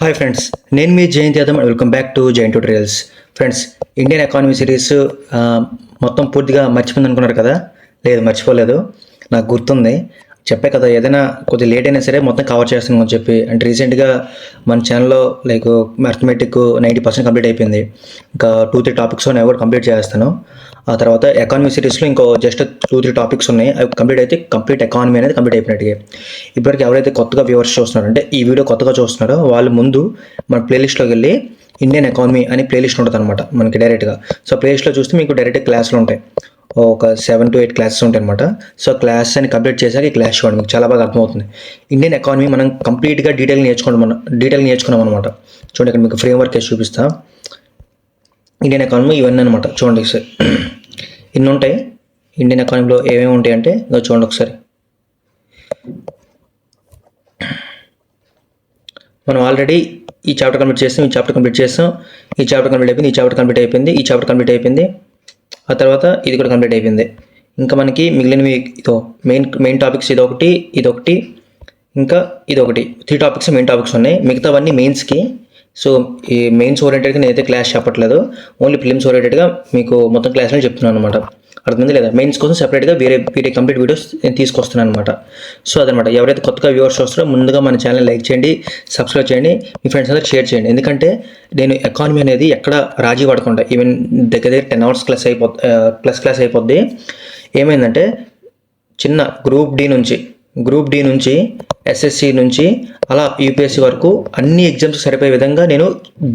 Hi friends, నేను మీ Jayant Yadav and welcome back to Jayant tutorials. Friends, Indian economy series మొత్తం పూర్తిగా మర్చిపోయింది అనుకున్నారు కదా? లేదు, మర్చిపోలేదు. నాకు గుర్తుంది, చెప్పే కదా, ఏదైనా కొద్దిగా లేట్ అయినా సరే మొత్తం కవర్ చేస్తాను అని చెప్పి. అంటే రీసెంట్గా మన ఛానల్లో మ్యాథమెటిక్ 90% కంప్లీట్ అయిపోయింది. ఇంకా 2-3 టాపిక్స్ ఉన్నాయి, కూడా కంప్లీట్ చేస్తాను. ఆ తర్వాత ఎకానమీ సిరీస్లో ఇంకో జస్ట్ 2-3 టాపిక్స్ ఉన్నాయి, అవి కంప్లీట్ అయితే కంప్లీట్ ఎకానమీ అనేది కంప్లీట్ అయిపోయినట్టుగా. ఇప్పటివరకు ఎవరైతే కొత్తగా వ్యూవర్స్ చూస్తున్నారో, అంటే ఈ వీడియో కొత్తగా చూస్తున్నారో, వాళ్ళు ముందు మన ప్లేలిస్ట్లోకి వెళ్ళి ఇండియన్ ఎకానమీ అని ప్లేలిస్ట్ ఉంటుంది అనమాట మనకి డైరెక్ట్గా. సో ప్లేలిస్ట్లో చూస్తే మీకు డైరెక్ట్ క్లాసులు ఉంటాయి, ఒక 7 to 8 క్లాసెస్ ఉంటాయి అనమాట. సో క్లాస్ అని కంప్లీట్ చేశాక ఈ క్లాస్ చూడండి, మీకు చాలా బాగా అర్థమవుతుంది. ఇండియన్ ఎకానమీ మనం కంప్లీట్గా డీటెయిల్ నేర్చుకున్నాం అనమాట. చూడండి, ఇక్కడ మీకు ఫ్రేమ్ వర్క్ వేసి చూపిస్తా. ఇండియన్ ఎకానమీ ఇవన్నీ అనమాట. చూడండి సార్, ఇన్ని ఉంటాయి. ఇండియన్ ఎకానమీలో ఏమేమి ఉంటాయి అంటే చూడండి ఒకసారి. మనం ఆల్రెడీ ఈ చాప్టర్ కంప్లీట్ చేస్తాం, ఈ చాప్టర్ కంప్లీట్ చేస్తాం, ఈ చాప్టర్ కంప్లీట్ అయిపోయింది, ఈ చాప్టర్ కంప్లీట్ అయిపోయింది, ఈ చాప్టర్ కంప్లీట్ అయిపోయింది. ఆ తర్వాత ఇది కూడా కంప్లీట్ అయిపోయింది. ఇంకా మనకి మిగిలినవి ఇదో మెయిన్ టాపిక్స్, ఇదొకటి ఇంకా ఇదొకటి. 3 టాపిక్స్ మెయిన్ టాపిక్స్ ఉన్నాయి, మిగతావన్నీ మెయిన్స్కి. సో ఈ మెయిన్స్ ఓరియంటెడ్గా నేనైతే క్లాస్ చెప్పట్లేదు, ఓన్లీ ఫిలిమ్స్ ఓరియంటెడ్గా మీకు మొత్తం క్లాస్లో చెప్తున్నాను అనమాట. అర్థమైంది లేదా? మెయిన్స్ కోసం సెపరేట్గా వేరే కంప్లీట్ వీడియోస్ నేను తీసుకొస్తున్నాను అనమాట. సో అదనమాట. ఎవరైతే కొత్తగా వ్యూవర్స్ వస్తారో ముందుగా మన ఛానల్ లైక్ చేయండి, సబ్స్క్రైబ్ చేయండి, మీ ఫ్రెండ్స్ అందరూ షేర్ చేయండి. ఎందుకంటే నేను ఎకానమీ అనేది ఎక్కడ రాజీ పడకుండా, ఈవెన్ దగ్గర 10 hours క్లాస్ అయిపోద్ది. ఏమైందంటే చిన్న గ్రూప్ డి నుంచి ఎస్ఎస్సి నుంచి అలా యూపీఎస్సీ వరకు అన్ని ఎగ్జామ్స్ సరిపోయే విధంగా నేను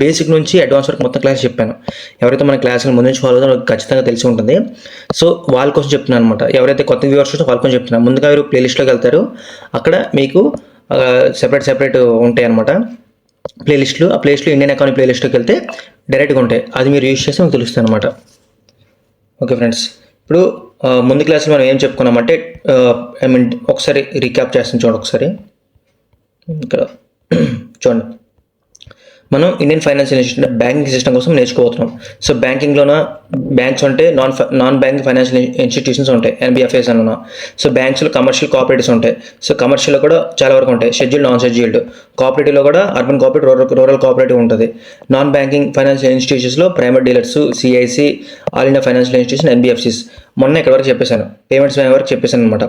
బేసిక్ నుంచి అడ్వాన్స్ వరకు మొత్తం క్లాస్ చెప్పాను. ఎవరైతే మన క్లాసులు ముందు నుంచి ఫాలో అవుతారో వాళ్ళకి ఖచ్చితంగా తెలిసి ఉంటుంది. సో వాళ్ళ కోసం చెప్తున్నాను అనమాట. ఎవరైతే కొత్త వ్యూవర్స్ వస్తే వాళ్ళ కోసం చెప్తున్నాను. ముందుగా మీరు ప్లేలిస్ట్లోకి వెళ్తారు, అక్కడ మీకు సెపరేట్ ఉంటాయి అనమాట ప్లేలిస్టులు. ఆ ప్లేలిస్ట్లో ఇండియన్ ఎకానమీ ప్లేలిస్ట్లోకి వెళ్తే డైరెక్ట్గా ఉంటాయి, అది మీరు యూజ్ చేస్తే మీకు తెలుస్తుంది అనమాట. ఓకే ఫ్రెండ్స్, ఇప్పుడు ముందు క్లాస్లో మనం ఏం చెప్పుకున్నామంటే ఒకసారి రీక్యాప్ చేస్తాం. చూడండి ఒకసారి ఇక్కడ చూడండి. మనం Indian financial institute banking system కోసం నేర్చుకోబోతున్నాం. సో బ్యాంకింగ్లోన బ్యాంక్స్ అంటే నాన్ బ్యాంకింగ్ ఫైనాన్షియల్ ఇన్స్టిట్యూషన్స్ ఉంటాయి, ఎన్బిఎఫ్ఐస్ అన్న. సో బ్యాంక్స్లో కమర్షియల్ కోఆపరేటివ్స్ ఉంటాయి. సో కమర్షియల్లో కూడా చాలా వరకు ఉంటాయి, షెడ్యూల్డ్, నాన్ షెడ్యూల్డ్. కోఆపరేటివ్లో కూడా అర్బన్ కోఆపరేటివ్, రూరల్ కోఆపరేటివ్ ఉంటుంది. నాన్ బ్యాంకింగ్ ఫైనాన్షియల్ ఇన్స్టిట్యూషన్స్లో private dealers, CIC, all India financial institution, NBFCs. మొన్న ఇక్కడ వరకు చెప్పేశాను, పేమెంట్స్ వరకు చెప్పేశాను అనమాట.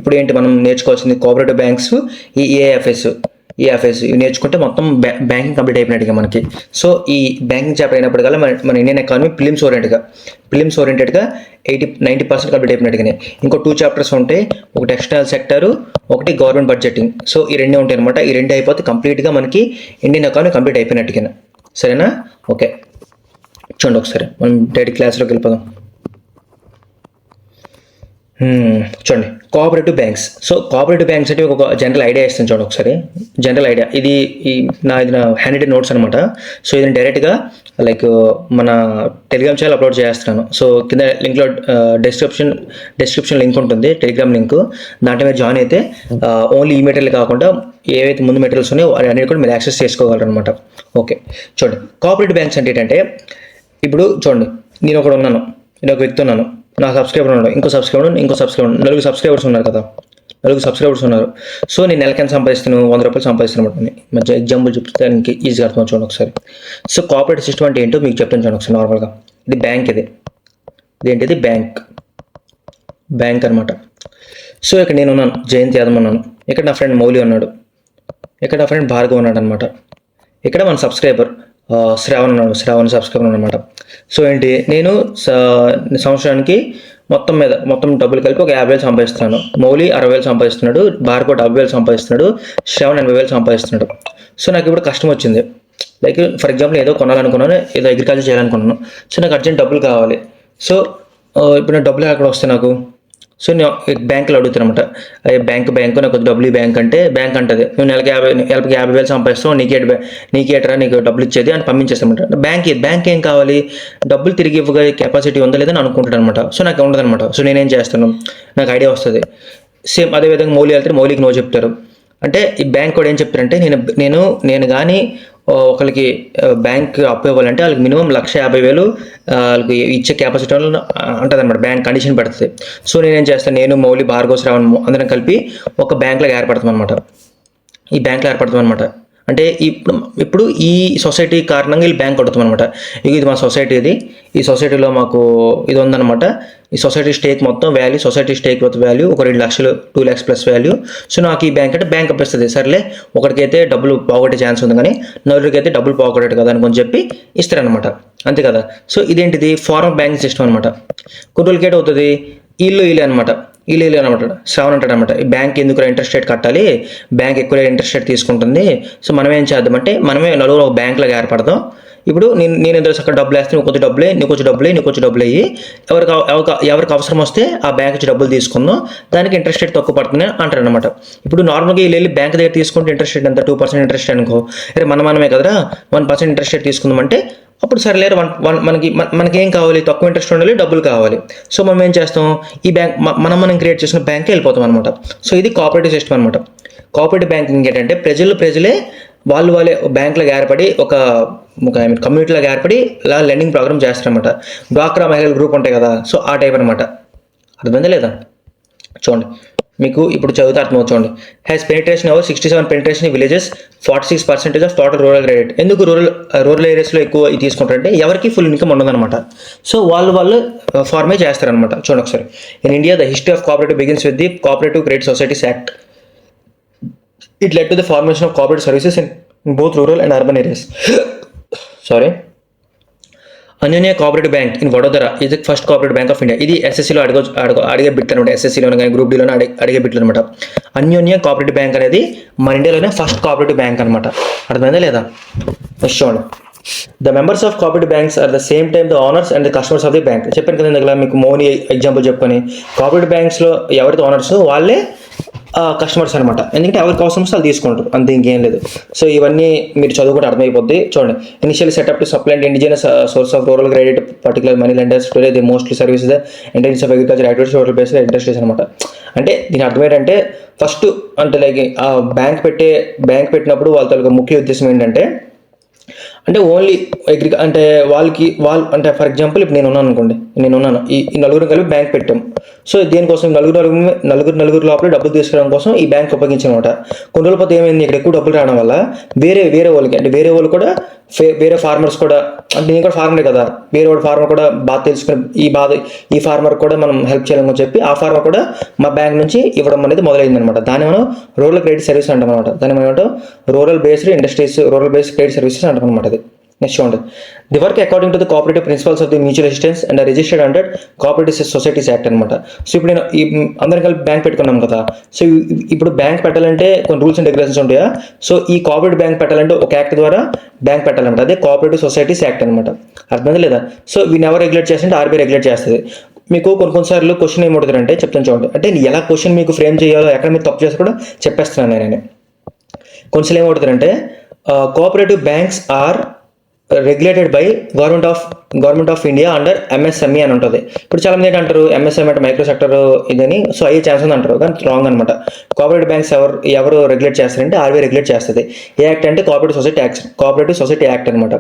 ఇప్పుడు ఏంటి మనం నేర్చుకోవాల్సింది? కోఆపరేటివ్ బ్యాంక్స్, ఈ ఈఎఫ్ఎస్ ఇవి నేర్చుకుంటే మొత్తం బ్యాంకింగ్ కంప్లీట్ అయిపోయినట్టుగా మనకి. సో ఈ బ్యాంకింగ్ చాప్టర్ అయినప్పటికల్లా మన ఇండియన్ ఎకానమీ ఫిలిమ్స్ ఓరియంటెడ్గా 90% కంప్లీట్ అయిపోయినట్టుగానే. ఇంకో 2 చాప్టర్స్ ఉంటాయి, ఒకటి ఎక్స్టర్నల్ సెక్టర్, ఒకటి గవర్నమెంట్ బడ్జెటింగ్. సో ఈ రెండే ఉంటాయి అనమాట. ఈ రెండు అయిపోతే కంప్లీట్గా మనకి ఇండియన్ ఎకానమీ కంప్లీట్ అయిపోయినట్టుగా. సరేనా? ఓకే, చూడండి ఒకసారి మనం డైరెక్ట్ క్లాస్లోకి వెళ్ళిపోదాం. చూడండి, cooperative banks. So cooperative banks అంటే ఒక జనరల్ ఐడియా ఇస్తాను. చూడండి ఒకసారి జనరల్ ఐడియా. ఇది నా హ్యాండ్ రిటెన్ నోట్స్ అనమాట. సో ఇది డైరెక్ట్గా మన టెలిగ్రామ్ ఛానల్ అప్లోడ్ చేస్తున్నాను. సో కింద లింక్లో డిస్క్రిప్షన్ లింక్ ఉంటుంది, టెలిగ్రామ్ లింక్. దాంట్లో మీరు జాయిన్ అయితే ఓన్లీ ఈ మెటీరియల్ కాకుండా ఏవైతే ముందు మెటీరియల్స్ ఉన్నాయో అన్నిటి కూడా మీరు యాక్సెస్ చేసుకోగలరు అనమాట. ఓకే, చూడండి, కోఆపరేటివ్ బ్యాంక్స్ అంటే ఏంటంటే, ఇప్పుడు చూడండి, నేను ఒక వ్యక్తి ఉన్నాను, నా సబ్స్క్రైబర్ ఉన్నాడు, ఇంకో సబ్స్క్రైబర్, 4 సబ్స్క్రైబర్స్ ఉన్నారు కదా, 4 సబ్స్క్రైబర్స్ ఉన్నారు. సో నేను నెలకి ఎంత సంపాదిస్తున్నాను? 100 రూపాయలు సంపాదిస్తున్నాను అనమాట. మంచి ఎగ్జాంపుల్ చెప్తే దానికి ఈజీగా అర్థం చూడండి ఒకసారి. సో కోఆపరేటివ్ సిస్టమ్ అంటే ఏంటో మీకు చెప్తాను చూడండి ఒకసారి. నార్మల్గా ఇది బ్యాంక్, ఇదేంటిది బ్యాంక్ అనమాట. సో ఇక్కడ నేను ఉన్నాను, జయంత్ యాదవ్ ఉన్నాను, ఇక్కడ నా ఫ్రెండ్ మౌలి ఉన్నాడు, ఇక్కడ నా ఫ్రెండ్ భార్గవ్ ఉన్నాడు అనమాట. ఇక్కడ మన సబ్స్క్రైబర్ శ్రావణ్ సబ్స్క్రైబర్ అనమాట. సో ఏంటి, నేను సంవత్సరానికి మొత్తం డబ్బులు కలిపి ఒక 50,000 సంపాదిస్తున్నాను. మౌలి 60,000 సంపాదిస్తున్నాడు, భార్గవ్ 70,000 సంపాదిస్తున్నాడు, శ్రావణ్ 80,000 సంపాదిస్తున్నాడు. సో నాకు ఇప్పుడు కష్టం వచ్చింది, ఫర్ ఎగ్జాంపుల్ ఏదో కొనాలనుకున్నాను, ఏదో అగ్రికల్చర్ చేయాలనుకున్నాను. సో నాకు అర్జెంట్ డబ్బులు కావాలి. సో ఇప్పుడు నా డబ్బులు ఎక్కడ వస్తాయి నాకు? సో నేను బ్యాంకులో అడుగుతాను అనమాట, బ్యాంకు నాకు డబ్బులు బ్యాంక్ అంటే, బ్యాంక్ అంటది నువ్వు నెలకి 50,000 సంపాదిస్తావు, నీకేట్రా నీకు డబ్బులు ఇచ్చేది అని పంపించేస్తామంట. బ్యాంక్ ఏం కావాలి? డబ్బులు తిరిగి ఇవ్వగల కెపాసిటీ ఉందా లేదని అనుకుంటాడు అనమాట. సో నాకు ఉండదు అనమాట. సో నేనేం చేస్తాను, నాకు ఐడియా వస్తుంది. సేమ్ అదేవిధంగా మౌలి వెళ్తే మౌలికి నో చెప్తారు. అంటే ఈ బ్యాంక్ కూడా ఏం చెప్తారంటే, నేను కానీ ఒకరికి బ్యాంక్ అప్పు ఇవ్వాలంటే వాళ్ళకి మినిమం 150,000 వాళ్ళకి ఇచ్చే కెపాసిటీ ఉంటుంది అనమాట. బ్యాంక్ కండిషన్ పెడుతుంది. సో నేనేం చేస్తాను, నేను మౌలి, భార్గవ్, శ్రావణ్ అందరం కలిపి ఒక బ్యాంక్లో ఏర్పడతాం అనమాట. అంటే ఇప్పుడు ఈ సొసైటీ కారణంగా వీళ్ళు బ్యాంక్ కడుతాం అనమాట. ఇది మా సొసైటీ, ఈ సొసైటీలో మాకు ఇది ఉందన్నమాట. ఈ సొసైటీ స్టేక్ మొత్తం వాల్యూ, సొసైటీ స్టేక్ మొత్తం వాల్యూ ఒక 2 లక్షలు, 2 lakhs ప్లస్ వాల్యూ. సో నాకు ఈ బ్యాంక్ అంటే బ్యాంక్ అప్పిస్తుంది. సర్లే ఒకటికైతే డబ్బులు పోగొట్టే ఛాన్స్ ఉంది కానీ నలుగురికి అయితే డబ్బులు పోగొట్టాడు కదా అనుకొని చెప్పి ఇస్తారనమాట. అంతే కదా. సో ఇదేంటిది ఫార్మల్ బ్యాంకింగ్ సిస్టమ్ అనమాట. కొన్ని రోజులకి ఏటవుతుంది, ఇల్లు అనమాట. ఇల్లు అనమాట. శ్రావణ్ అంటాడు అనమాట, ఈ బ్యాంక్ ఎందుకు ఇంట్రెస్ట్ రేట్ కట్టాలి, బ్యాంక్ ఎక్కువ ఇంట్రెస్ట్ రేట్ తీసుకుంటుంది. సో మనం ఏం చేద్దామంటే మనమే నలుగురు ఒక బ్యాంక్లాగా ఏర్పడదాం. ఇప్పుడు నేను ఎదురు అక్కడ డబ్బులు వేస్తే నువ్వు కొంచెం డబ్బులే, నీకు కొంచెం డబ్బులే, నీకు కొంచెం డబ్బులు అయ్యి ఎవరికి అవసరం వస్తే ఆ బ్యాంక్ నుంచి డబ్బులు తీసుకుందాం, దానికి ఇంట్రెస్ట్ రేట్ తక్కువ పడుతుంది అంటారు అనమాట. ఇప్పుడు నార్మల్గా వెళ్ళి బ్యాంక్ దగ్గర తీసుకుంటే ఇంట్రెస్ట్ రేట్ ఎంత 2% ఇంట్రెస్ట్ అనుకో, అరే మనమే కదరా 1% ఇంట్రెస్ట్ రేట్ తీసుకుందామంటే అప్పుడు సరేలేరు మనకి ఏం కావాలి, తక్కువ ఇంట్రెస్ట్ ఉండాలి, డబ్బులు కావాలి. సో మనం ఏం చేస్తాం, ఈ బ్యాంక్ మనం క్రియేట్ చేసిన బ్యాంక్కి వెళ్ళిపోతాం అనమాట. సో ఇది కోఆపరేటివ్ సిస్టమ్ అనమాట. కోఆపరేటివ్ బ్యాంకింగ్ ఏంటంటే ప్రజలే వాళ్ళే బ్యాంకులకు ఏర్పడి ఒక కమ్యూనిటీలాగా ఏర్పడి ఇలా లెండింగ్ ప్రోగ్రామ్ చేస్తారనమాట. డ్వాక్రా మహిళల గ్రూప్ ఉంటాయి కదా, సో ఆ టైప్ అనమాట. అర్థమైందా లేదా? చూడండి, మీకు ఇప్పుడు చదివితే అర్థమవుతుంది. చూడండి, has penetration over 67 penetration villages, 46% of total rural credit. ఎందుకు రూరల్ ఏరియాస్లో ఎక్కువ తీసుకుంటారంటే ఎవరికి ఫుల్ ఇన్కమ్ ఉండదన్నమాట. సో వాళ్ళు ఫార్మే చేస్తారనమాట. చూడండి ఒకసారి, in India the history of cooperative begins with the cooperative credit societies act. It led to the formation of cooperative services in both rural and urban areas. అన్యోన్య cooperative bank in Vadodara ఇది the first cooperative bank of India. ఇది ఎస్ఎస్సీలో అడిగే bit అనమాట. ఎస్ఎస్సీలోనే కానీ group డీలోనే అడిగే బిట్లు అనమాట. అన్యోన్య కోఆపరేటివ్ బ్యాంక్ అనేది మన ఇండియాలోనే ఫస్ట్ కోఆపరేటివ్ బ్యాంక్ అనమాట. అర్థమైందా లేదా? చూడండి, the members of cooperative banks are the same time the owners and the customers of the bank. చెప్పాను కదా ఇందులో మీకు మౌని ఎగ్జాంపుల్ చెప్పుకొని, కోఆపరేటివ్ బ్యాంక్స్లో ఎవరైతే ఓనర్స్ వాళ్ళే కస్టమర్స్ అనమాట. ఎందుకంటే ఎవరికి అవసరం వస్తే వాళ్ళు తీసుకుంటారు, అంతే, ఇంకేం లేదు. సో ఇవన్నీ మీరు చదువుకుంటే అర్థమైపోద్ది. చూడండి, initial setup to supply and indigenous source of rural credit particular money lenders today the mostly services the intense of agriculture activities rural based industries అనమాట. అంటే దీని అర్థం ఏంటంటే ఫస్ట్ అంటే లైక్ బ్యాంక్ పెట్టినప్పుడు వాళ్ళ తాలూకా ముఖ్య ఉద్దేశం ఏంటంటే అంటే ఓన్లీ అంటే వాళ్ళు అంటే ఫర్ ఎగ్జాంపుల్ ఇప్పుడు నేనున్నాను అనుకోండి, ఈ నలుగురు కలిపి బ్యాంక్ పెట్టాం. సో దేనికోసం నలుగురు లోపల డబ్బులు తీసుకోవడం కోసం ఈ బ్యాంక్ ఉపయోగించామన్నమాట. కొన్ని రోజుల పోతే ఏమైంది, ఇక్కడ ఎక్కువ డబ్బులు రావడం వల్ల వేరే వాళ్ళకి అంటే వేరే వాళ్ళు కూడా వేరే ఫార్మర్స్ కూడా, అంటే నేను కూడా ఫార్మరే కదా, వేరే వాడు ఫార్మర్ కూడా బాధ తెలుసుకుని ఈ ఫార్మర్ కూడా మనం హెల్ప్ చేయాలని చెప్పి ఆ ఫార్మర్ కూడా మా బ్యాంక్ నుంచి ఇవ్వడం అనేది మొదలైంది అనమాట. దాన్ని మనం రూరల్ క్రెడిట్ సర్వీస్ అంటాం అనమాట. దాన్ని మనం రూరల్ బేస్డ్ క్రెడిట్ సర్వీసెస్ అంటాం అనమాట. నెక్స్ట్ చూడండి, the work according to the cooperative principles of the mutual assistance and registered under cooperative societies act అనమాట. సో ఇప్పుడు నేను అందరం కలిపి బ్యాంక్ పెట్టుకున్నాం కదా, సో ఇప్పుడు బ్యాంక్ పెట్టాలంటే కొన్ని రూల్స్ అండ్ రెగ్యులేషన్స్ ఉంటాయా. సో ఈ కోఆపరేటివ్ బ్యాంక్ పెట్టాలంటే ఒక యాక్ట్ ద్వారా బ్యాంక్ పెట్టాలన్నమాట. అదే కోఆపరేటివ్ సొసైటీస్ యాక్ట్ అనమాట. అర్థమైంది లేదా? సో వీని ఎవరు రెగ్యులేట్ చేస్తుంటే ఆర్బీఐ రెగ్యులేట్ చేస్తుంది. మీకు కొన్నిసార్లు క్వశ్చన్ ఏమవుతుందంటే చెప్తాను చూడండి, అంటే ఎలా క్వశ్చన్ మీకు ఫ్రేమ్ చేయాలో ఎక్కడ మీరు తప్పు చేసి కూడా చెప్పేస్తున్నాను నేను. కొన్నిసార్లు ఏమవుతుందంటే cooperative banks are regulated by government of India under MSME అని ఉంటుంది. ఇప్పుడు చాలా మంది ఏంటంటారు ఎంఎస్ఎంఈ అంటే మైక్రో సెక్టర్ ఇదని, సో అయ్యే ఛాన్స్ ఉంది అంటారు, కానీ రాంగ్ అనమాట. కోఆపరేటివ్ బ్యాంక్స్ ఎవరు రెగ్యులేట్ చేస్తారంటే ఆర్బీఐ రెగ్యులేట్ చేస్తుంది. ఏ యాక్ట్ అంటే కోఆపరేటివ్ సొసైటీ యాక్ట్ అనమాట.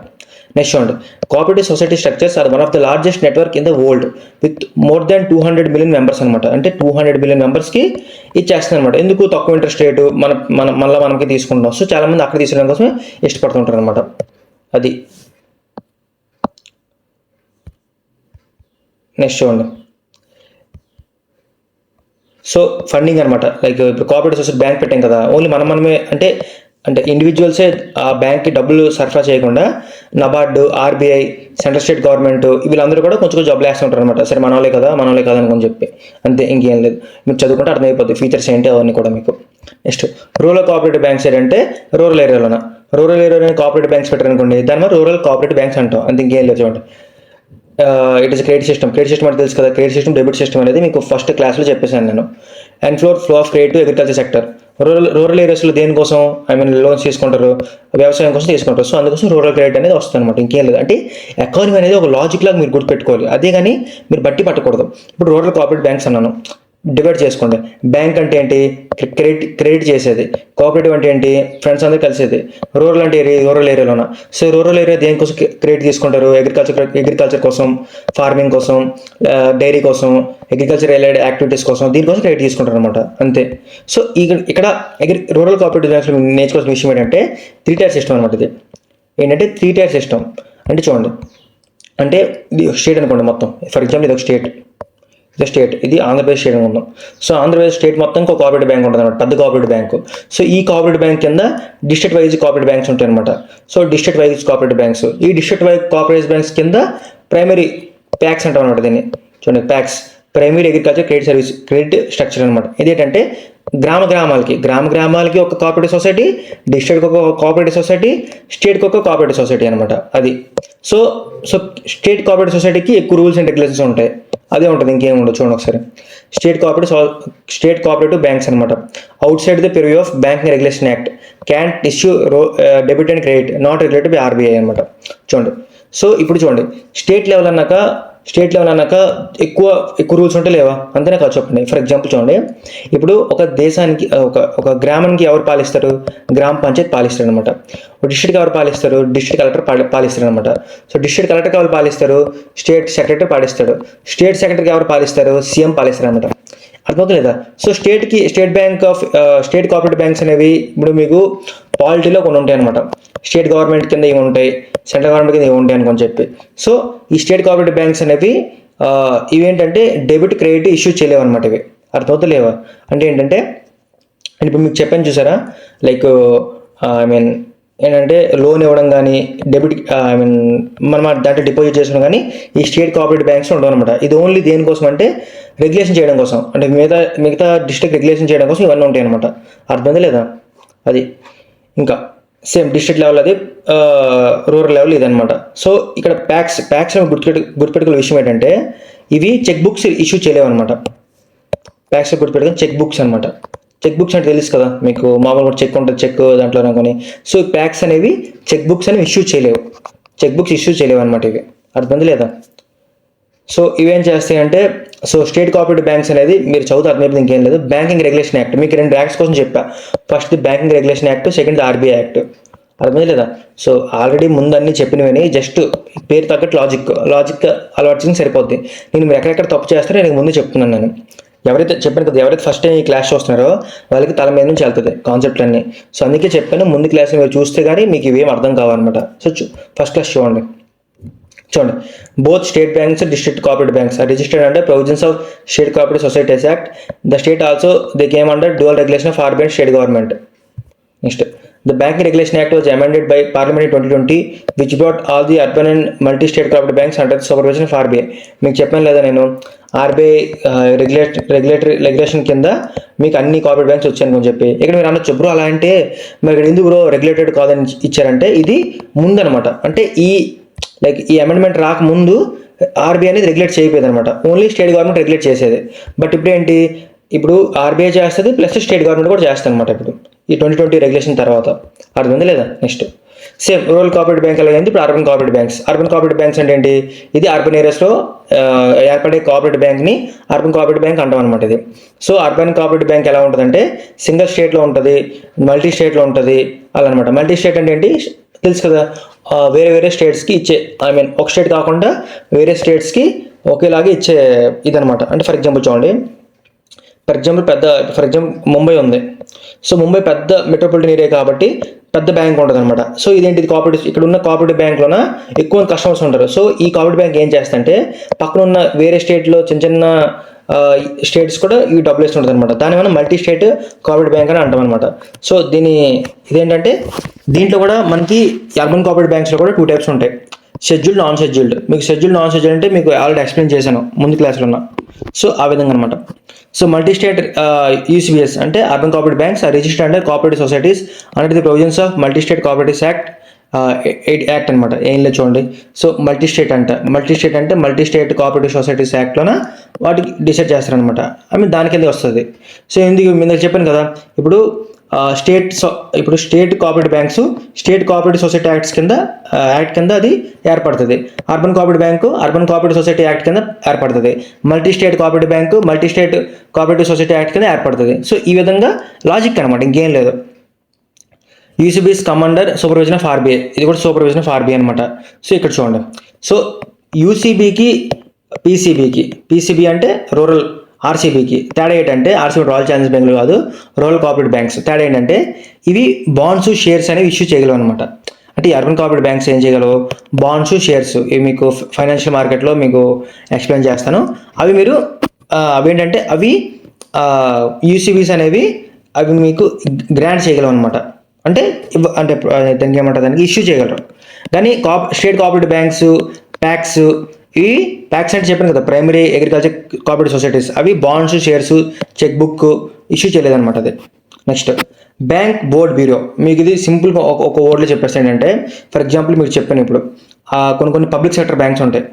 నెక్స్ట్ చూడండి, cooperative society structures are one of the largest network in the world with more than 200 million members అనమాట. అంటే 200 million మెంబర్స్కి ఇచ్చేస్తుంది అనమాట. ఎందుకు తక్కువ ఇంట్రెస్ట్ రేటు మనకి తీసుకుంటున్నాం. సో చాలా మంది అక్కడ తీసుకోవడం కోసం ఇష్టపడుతుంటారు అనమాట. అది నెక్స్ట్ చూడండి, సో ఫండింగ్ అనమాట. లైక్ ఇప్పుడు కోఆపరేటివ్ సొసైటీ బ్యాంక్ పెట్టాం కదా, ఓన్లీ మనమే అంటే ఇండివిజువల్సే ఆ బ్యాంక్కి డబ్బులు సరఫరా చేయకుండా NABARD, RBI, central state government వీళ్ళందరూ కూడా కొంచెం జబ్బులు వేస్తుంటారు అనమాట. సరే మనోళ్ళే కదా అనుకొని చెప్పి, అంతే, ఇంకేం లేదు. మీకు చదువుకుంటే అర్థమైపోద్ది ఫీచర్స్ ఏంటి అవన్నీ కూడా మీకు. నెక్స్ట్ రూరల్ కోఆపరేటివ్ బ్యాంక్స్ ఏంటంటే రూరల్ ఏరియాలోనే కోఆపరేటివ్ బ్యాంక్స్ పెట్టారనుకోండి, దాని మీద రూరల్ కోఆపరేటివ్ బ్యాంక్స్ అంటాం, అంతే, ఇంకేం లేదు. చూడండి, ఇట్ ఈస్ క్రెడిట్ సిస్టమ్ అంటే తెలుసు కదా, క్రెడిట్ సిస్టమ్ డెబిట్ సిస్టమ్ అనేది మీకు ఫస్ట్ క్లాస్లో చెప్పేసాను నేను. And flow of credit to agriculture sector. Rural ఏరియాస్లో దేనికోసం లోన్స్ తీసుకుంటారు, వ్యవసాయం కోసం తీసుకుంటారు. సో అందుకోసం రూరల్ క్రెడిట్ అనేది వస్తుంది అనమాట, ఇంకేం లేదు. అంటే ఎకానమీ అనేది ఒక లాజిక్ లాగా మీరు గుర్తుపెట్టుకోవాలి, అదే కానీ మీరు బట్టి పట్టకూడదు. ఇప్పుడు రూరల్ కోఆపరేటివ్ బ్యాంక్స్ అన్నాను, డివైడ్ చేసుకోండి. బ్యాంక్ అంటే ఏంటి? క్రెడిట్ చేసేది. కోఆపరేటివ్ అంటే ఏంటి? ఫ్రెండ్స్ అందరూ కలిసేది. రూరల్ అంటే రూరల్ ఏరియాలోన. సో రూరల్ ఏరియా దేనికోసం క్రెడిట్ తీసుకుంటారు? అగ్రికల్చర్ కోసం, ఫార్మింగ్ కోసం, డైరీ కోసం, అగ్రికల్చర్ రిలేటెడ్ యాక్టివిటీస్ కోసం, దీనికోసం క్రెడిట్ తీసుకుంటారు అనమాట, అంతే. సో ఇక్కడ రూరల్ కోఆపరేటివ్ బ్యాంక్స్లో నేర్చుకోవాల్సిన విషయం ఏంటంటే 3 టైర్ సిస్టమ్ అనమాట. ఇది ఏంటంటే 3 టైర్ సిస్టమ్ అంటే చూడండి, అంటే ఇది స్టేట్ అనుకోండి మొత్తం. ఫర్ ఎగ్జాంపుల్ ఇది ఒక స్టేట్, ఇది ఆంధ్రప్రదేశ్ స్టేట్ అనుకుందాం. సో ఆంధ్రప్రదేశ్ స్టేట్ మొత్తం ఒక కోఆపరేటివ్ బ్యాంక్ ఉంటుంది అనమాట, పెద్ద కోఆపరేటివ్ బ్యాంకు. సో ఈ కోఆపరేటివ్ బ్యాంక్ కింద డిస్ట్రిక్ట్ వైజ్ కోఆపరేటివ్ బ్యాంక్స్ ఉంటాయి అనమాట. So district wise cooperative banks, ఈ డిస్ట్రిక్ట్ వైజ్ కోఆపరేటివ్ బ్యాంక్స్ కింద ప్రైమరీ ప్యాక్స్ అంటాం అనమాట. దీన్ని చూడండి, packs, primary agriculture credit structure అనమాట. ఇదేంటంటే గ్రామాలకి ఒక కోఆపరేటివ్ సొసైటీ, డిస్ట్రిక్ట్కి ఒక కోఆపరేటివ్ సొసైటీ, స్టేట్కి ఒక కోఆపరేటివ్ సొసైటీ అనమాట అది. సో స్టేట్ కోఆపరేటివ్ సొసైటీకి ఎక్కువ రూల్స్ అండ్ రెగ్యులేషన్స్ ఉంటాయి, అదే ఉంటుంది, ఇంకేం ఉండదు. చూడండి ఒకసారి, స్టేట్ కోఆపరేటివ్ బ్యాంక్స్ అనమాట. Outside the purview of banking regulation act can issue debit and credit not regulated by RBI అనమాట. చూడండి, సో ఇప్పుడు చూడండి, స్టేట్ లెవెల్ అన్నాక ఎక్కువ రూల్స్ ఉంటే లేవా? అంతేనే కాదు, చెప్పండి. ఫర్ ఎగ్జాంపుల్ చూడండి, ఇప్పుడు ఒక దేశానికి ఒక గ్రామానికి ఎవరు పాలిస్తారు? గ్రామ పంచాయత్ పాలిస్తారు అనమాట. డిస్ట్రిక్ట్ ఎవరు పాలిస్తారు? డిస్ట్రిక్ట్ కలెక్టర్ పాలిస్తారు అనమాట. సో డిస్ట్రిక్ట్ కలెక్టర్కి ఎవరు పాలిస్తారు? స్టేట్ సెక్రటరీ పాలిస్తాడు. స్టేట్ సెక్రటరీకి ఎవరు పాలిస్తారు? సీఎం పాలిస్తారు అనమాట. అర్థమవుతుంది లేదా? సో స్టేట్ కోఆపరేటివ్ బ్యాంక్స్ అనేవి ఇప్పుడు మీకు పాలిటీలో కొన్ని ఉంటాయి అనమాట. స్టేట్ గవర్నమెంట్ కింద ఇవి ఉంటాయి, సెంట్రల్ గవర్నమెంట్ కింద ఇవి ఉంటాయి అనుకొని చెప్పి. సో ఈ స్టేట్ కోఆపరేటివ్ బ్యాంక్స్ అనేవి ఇవేంటంటే డెబిట్ క్రెడిట్ ఇష్యూ చేయలేవు అనమాట. ఇవి అర్థమవుతలేవా? అంటే ఏంటంటే ఇప్పుడు మీకు చెప్పాను చూసారా, లైక్ ఏంటంటే లోన్ ఇవ్వడం కానీ, డెబిట్ మనం దాంట్లో డిపాజిట్ చేసుకోవడం కానీ ఈ స్టేట్ కోఆపరేటివ్ బ్యాంక్స్ ఉండవు అనమాట. ఇది ఓన్లీ దేనికోసం అంటే రెగ్యులేషన్ చేయడం కోసం, అంటే మిగతా డిస్ట్రిక్ట్ రెగ్యులేషన్ చేయడం కోసం ఇవన్నీ ఉంటాయి అనమాట. అర్థమైందా లేదా? అది ఇంకా సేమ్ డిస్ట్రిక్ట్ లెవెల్, అది రూరల్ లెవెల్ ఇదనమాట. సో ఇక్కడ ప్యాక్స్ గుర్తుపెట్టుకునే విషయం ఏంటంటే ఇవి చెక్ బుక్స్ ఇష్యూ చేయలేవు అనమాట. ప్యాక్స్ గుర్తుపెట్టుకుని చెక్ బుక్స్ అనమాట. చెక్ బుక్స్ అంటే తెలుసు కదా మీకు, మామూలుగా చెక్ ఉంటుంది, చెక్ దాంట్లో అనుకొని. సో ఈ ప్యాక్స్ అనేవి చెక్ బుక్స్ అనేవి ఇష్యూ చేయలేవు అనమాట. ఇవి అర్థమైంది లేదా? సో ఇవేం చేస్తాయంటే, సో స్టేట్ కోఆపరేటివ్ బ్యాంక్స్ అనేది మీరు చదువుతారు, అర్థమైపోయింది, ఇంకేం లేదు. బ్యాంకింగ్ రెగ్యులేషన్ యాక్ట్, మీకు 2 యాక్ట్స్ కోసం చెప్పా. First banking regulation act, second RBI act. అర్థమైంది లేదా? సో ఆల్రెడీ ముందు అన్ని చెప్పినవని జస్ట్ పేరు తగ్గట్టు లాజిక్ అలవాటు సరిపోద్ది. మీరు ఎక్కడెక్కడ తప్పు చేస్తారో నేను ముందు చెప్తున్నాను. నేను చెప్పాను కదా, ఎవరైతే ఫస్ట్ టైం ఈ క్లాస్ చూస్తున్నారో వాళ్ళకి తల మీద నుంచి వెళ్తుంది కాన్సెప్ట్ అన్ని. సో అందుకే చెప్పాను, ముందు క్లాస్ మీరు చూస్తే కానీ మీకు ఇవేం అర్థం కావాలన్నమాట. సో ఫస్ట్ క్లాస్ చూడండి. Both state banks, district cooperative banks are registered under provisions of state cooperative societies act. The state also they came under dual regulation of RBI and state government. Next, the Banking Regulation Act was amended by Parliament in 2020, which brought all the urban and multi-state cooperative banks under the supervision of RBI. మీకు చెప్పాను లేదా నేను, RBI regulation కింద మీకు అన్ని cooperative banks వచ్చాయని చెప్పి. ఇక్కడ మీరు అనొచ్చు, బ్రో అలా అంటే మరి ఇక్కడ ఎందుకు బ్రో రెగ్యులేటెడ్ కాదని ఇచ్చారంటే, ఇది ముందనమాట. అంటే ఈ అమెండ్మెంట్ రాకముందు ఆర్బీఐ అనేది రెగ్యులేట్ చేయకపోయేది అనమాట, ఓన్లీ స్టేట్ గవర్నమెంట్ రెగ్యులేట్ చేసేది. బట్ ఇప్పుడు ఏంటి, ఇప్పుడు ఆర్బీఐ చేస్తుంది ప్లస్ స్టేట్ గవర్నమెంట్ కూడా చేస్తుంది అనమాట ఇప్పుడు ఈ 2020 రెగ్యులేషన్ తర్వాత. అర్థమైంది లేదా? Next same rural cooperative bank అలాగే ఇప్పుడు అర్బన్ కోఆపరేటివ్ బ్యాంక్స్ అంటే ఏంటి, ఇది అర్బన్ ఏరియాస్లో ఏర్పడే కోఆపరేటివ్ బ్యాంక్ని అర్బన్ కోఆపరేటివ్ బ్యాంక్ అంటాం అనమాట ఇది. సో అర్బన్ కోఆపరేటివ్ బ్యాంక్ ఎలా ఉంటుందంటే సింగిల్ స్టేట్లో ఉంటుంది, మల్టీ స్టేట్లో ఉంటుంది అలా అనమాట. మల్టీ స్టేట్ అంటే ఏంటి తెలుసు కదా, వేరే స్టేట్స్కి ఇచ్చే, ఒక స్టేట్ కాకుండా వేరే స్టేట్స్కి ఒకేలాగా ఇచ్చే ఇదనమాట. అంటే ఫర్ ఎగ్జాంపుల్ చూడండి, ఫర్ ఎగ్జాంపుల్ ముంబై ఉంది. సో ముంబై పెద్ద మెట్రోపాలిటన్ ఏరియా కాబట్టి పెద్ద బ్యాంక్ ఉంటుంది అనమాట. సో ఇదేంటి, కోఆపరేటివ్, ఇక్కడ ఉన్న కోఆపరేటివ్ బ్యాంక్లోన ఎక్కువ కస్టమర్స్ ఉంటారు. సో ఈ కోఆపరేటివ్ బ్యాంక్ ఏం చేస్తుంటే పక్కన ఉన్న వేరే స్టేట్లో చిన్న స్టేట్స్ కూడా ఈ డబ్బులు వేస్తుంటుంది అనమాట. దాని మనం మల్టీ స్టేట్ కోఆపరేటివ్ బ్యాంక్ అని అంటాం అనమాట. సో ఇదేంటంటే దీంట్లో కూడా మనకి అర్బన్ కోఆపరేటివ్ బ్యాంక్స్లో కూడా 2 టైప్స్ ఉంటాయి, షెడ్యూల్డ్, నాన్ షెడ్యూల్డ్. మీకు షెడ్యూల్డ్, నాన్ షెడ్యూల్డ్ అంటే మీకు ఆల్రెడీ ఎక్స్ప్లెయిన్ చేశాను ముందు క్లాస్లో ఉన్న. సో ఆ విధంగా అనమాట. సో మల్టీ స్టేట్ యూసీబీఎస్ అంటే urban cooperative banks are registered under cooperative societies under the provisions of multi state cooperatives act act అనమాట. ఏం లేదు చూడండి. సో మల్టీ స్టేట్ అంటే మల్టీ స్టేట్ కోఆపరేటివ్ సొసైటీస్ యాక్ట్లోన వాటికి డిసైడ్ చేస్తారనమాట. దాని కింద వస్తుంది. సో ఎందుకు మీకు చెప్పాను కదా, ఇప్పుడు ఇప్పుడు state cooperative banks state cooperative society act కింద అది ఏర్పడుతుంది. అర్బన్ కోఆపరేటివ్ సొసైటీ యాక్ట్ కింద ఏర్పడుతుంది. Multi state cooperative bank multi state cooperative society act కింద ఏర్పడుతుంది. సో ఈ విధంగా లాజిక్ అనమాట, ఇంకేం లేదు. UCBs come under supervision of RBI, ఇది కూడా సూపర్విజన్ ఆఫ్ ఆర్బీఐ అనమాట. సో ఇక్కడ చూడండి, సో యూసీబీకి పీసీబీ అంటే రూరల్, ఆర్సీబీకి తేడా ఏంటంటే, ఆర్సీబీ రాయల్ ఛాలెంజ్ బ్యాంకులు కాదు, రూరల్ కోఆపరేటివ్ బ్యాంక్స్. తేడా ఏంటంటే ఇవి బాండ్స్ షేర్స్ అనేవి ఇష్యూ చేయగలవు అనమాట. అంటే ఈ అర్బన్ కోఆపరేటివ్ బ్యాంక్స్ ఏం చేయగలవు, బాండ్స్ షేర్స్, ఇవి మీకు ఫైనాన్షియల్ మార్కెట్లో మీకు ఎక్స్ప్లెయిన్ చేస్తాను. అవి మీరు అవేంటంటే అవి యూసీబీస్ అనేవి అవి మీకు గ్రాంట్ చేయగలవు అనమాట. అంటే దానికి ఏమంటారు, దానికి ఇష్యూ చేయగలరు. కానీ స్టేట్ కోఆపరేటివ్ బ్యాంక్స్, ప్యాక్స్, ఈ ప్యాక్స్ అంటే చెప్పాను కదా, ప్రైమరీ అగ్రికల్చర్ కోఆపరేటివ్ సొసైటీస్, అవి bonds shares cheque book issue చేయలేదన్నమాట. అది నెక్స్ట్ బ్యాంక్ బోర్డ్ బ్యూరో. మీకు ఇది సింపుల్గా ఒక వర్డ్లో చెప్పేసి ఏంటంటే, ఫర్ ఎగ్జాంపుల్ మీకు చెప్పాను ఇప్పుడు కొన్ని పబ్లిక్ సెక్టర్ బ్యాంక్స్ ఉంటాయి.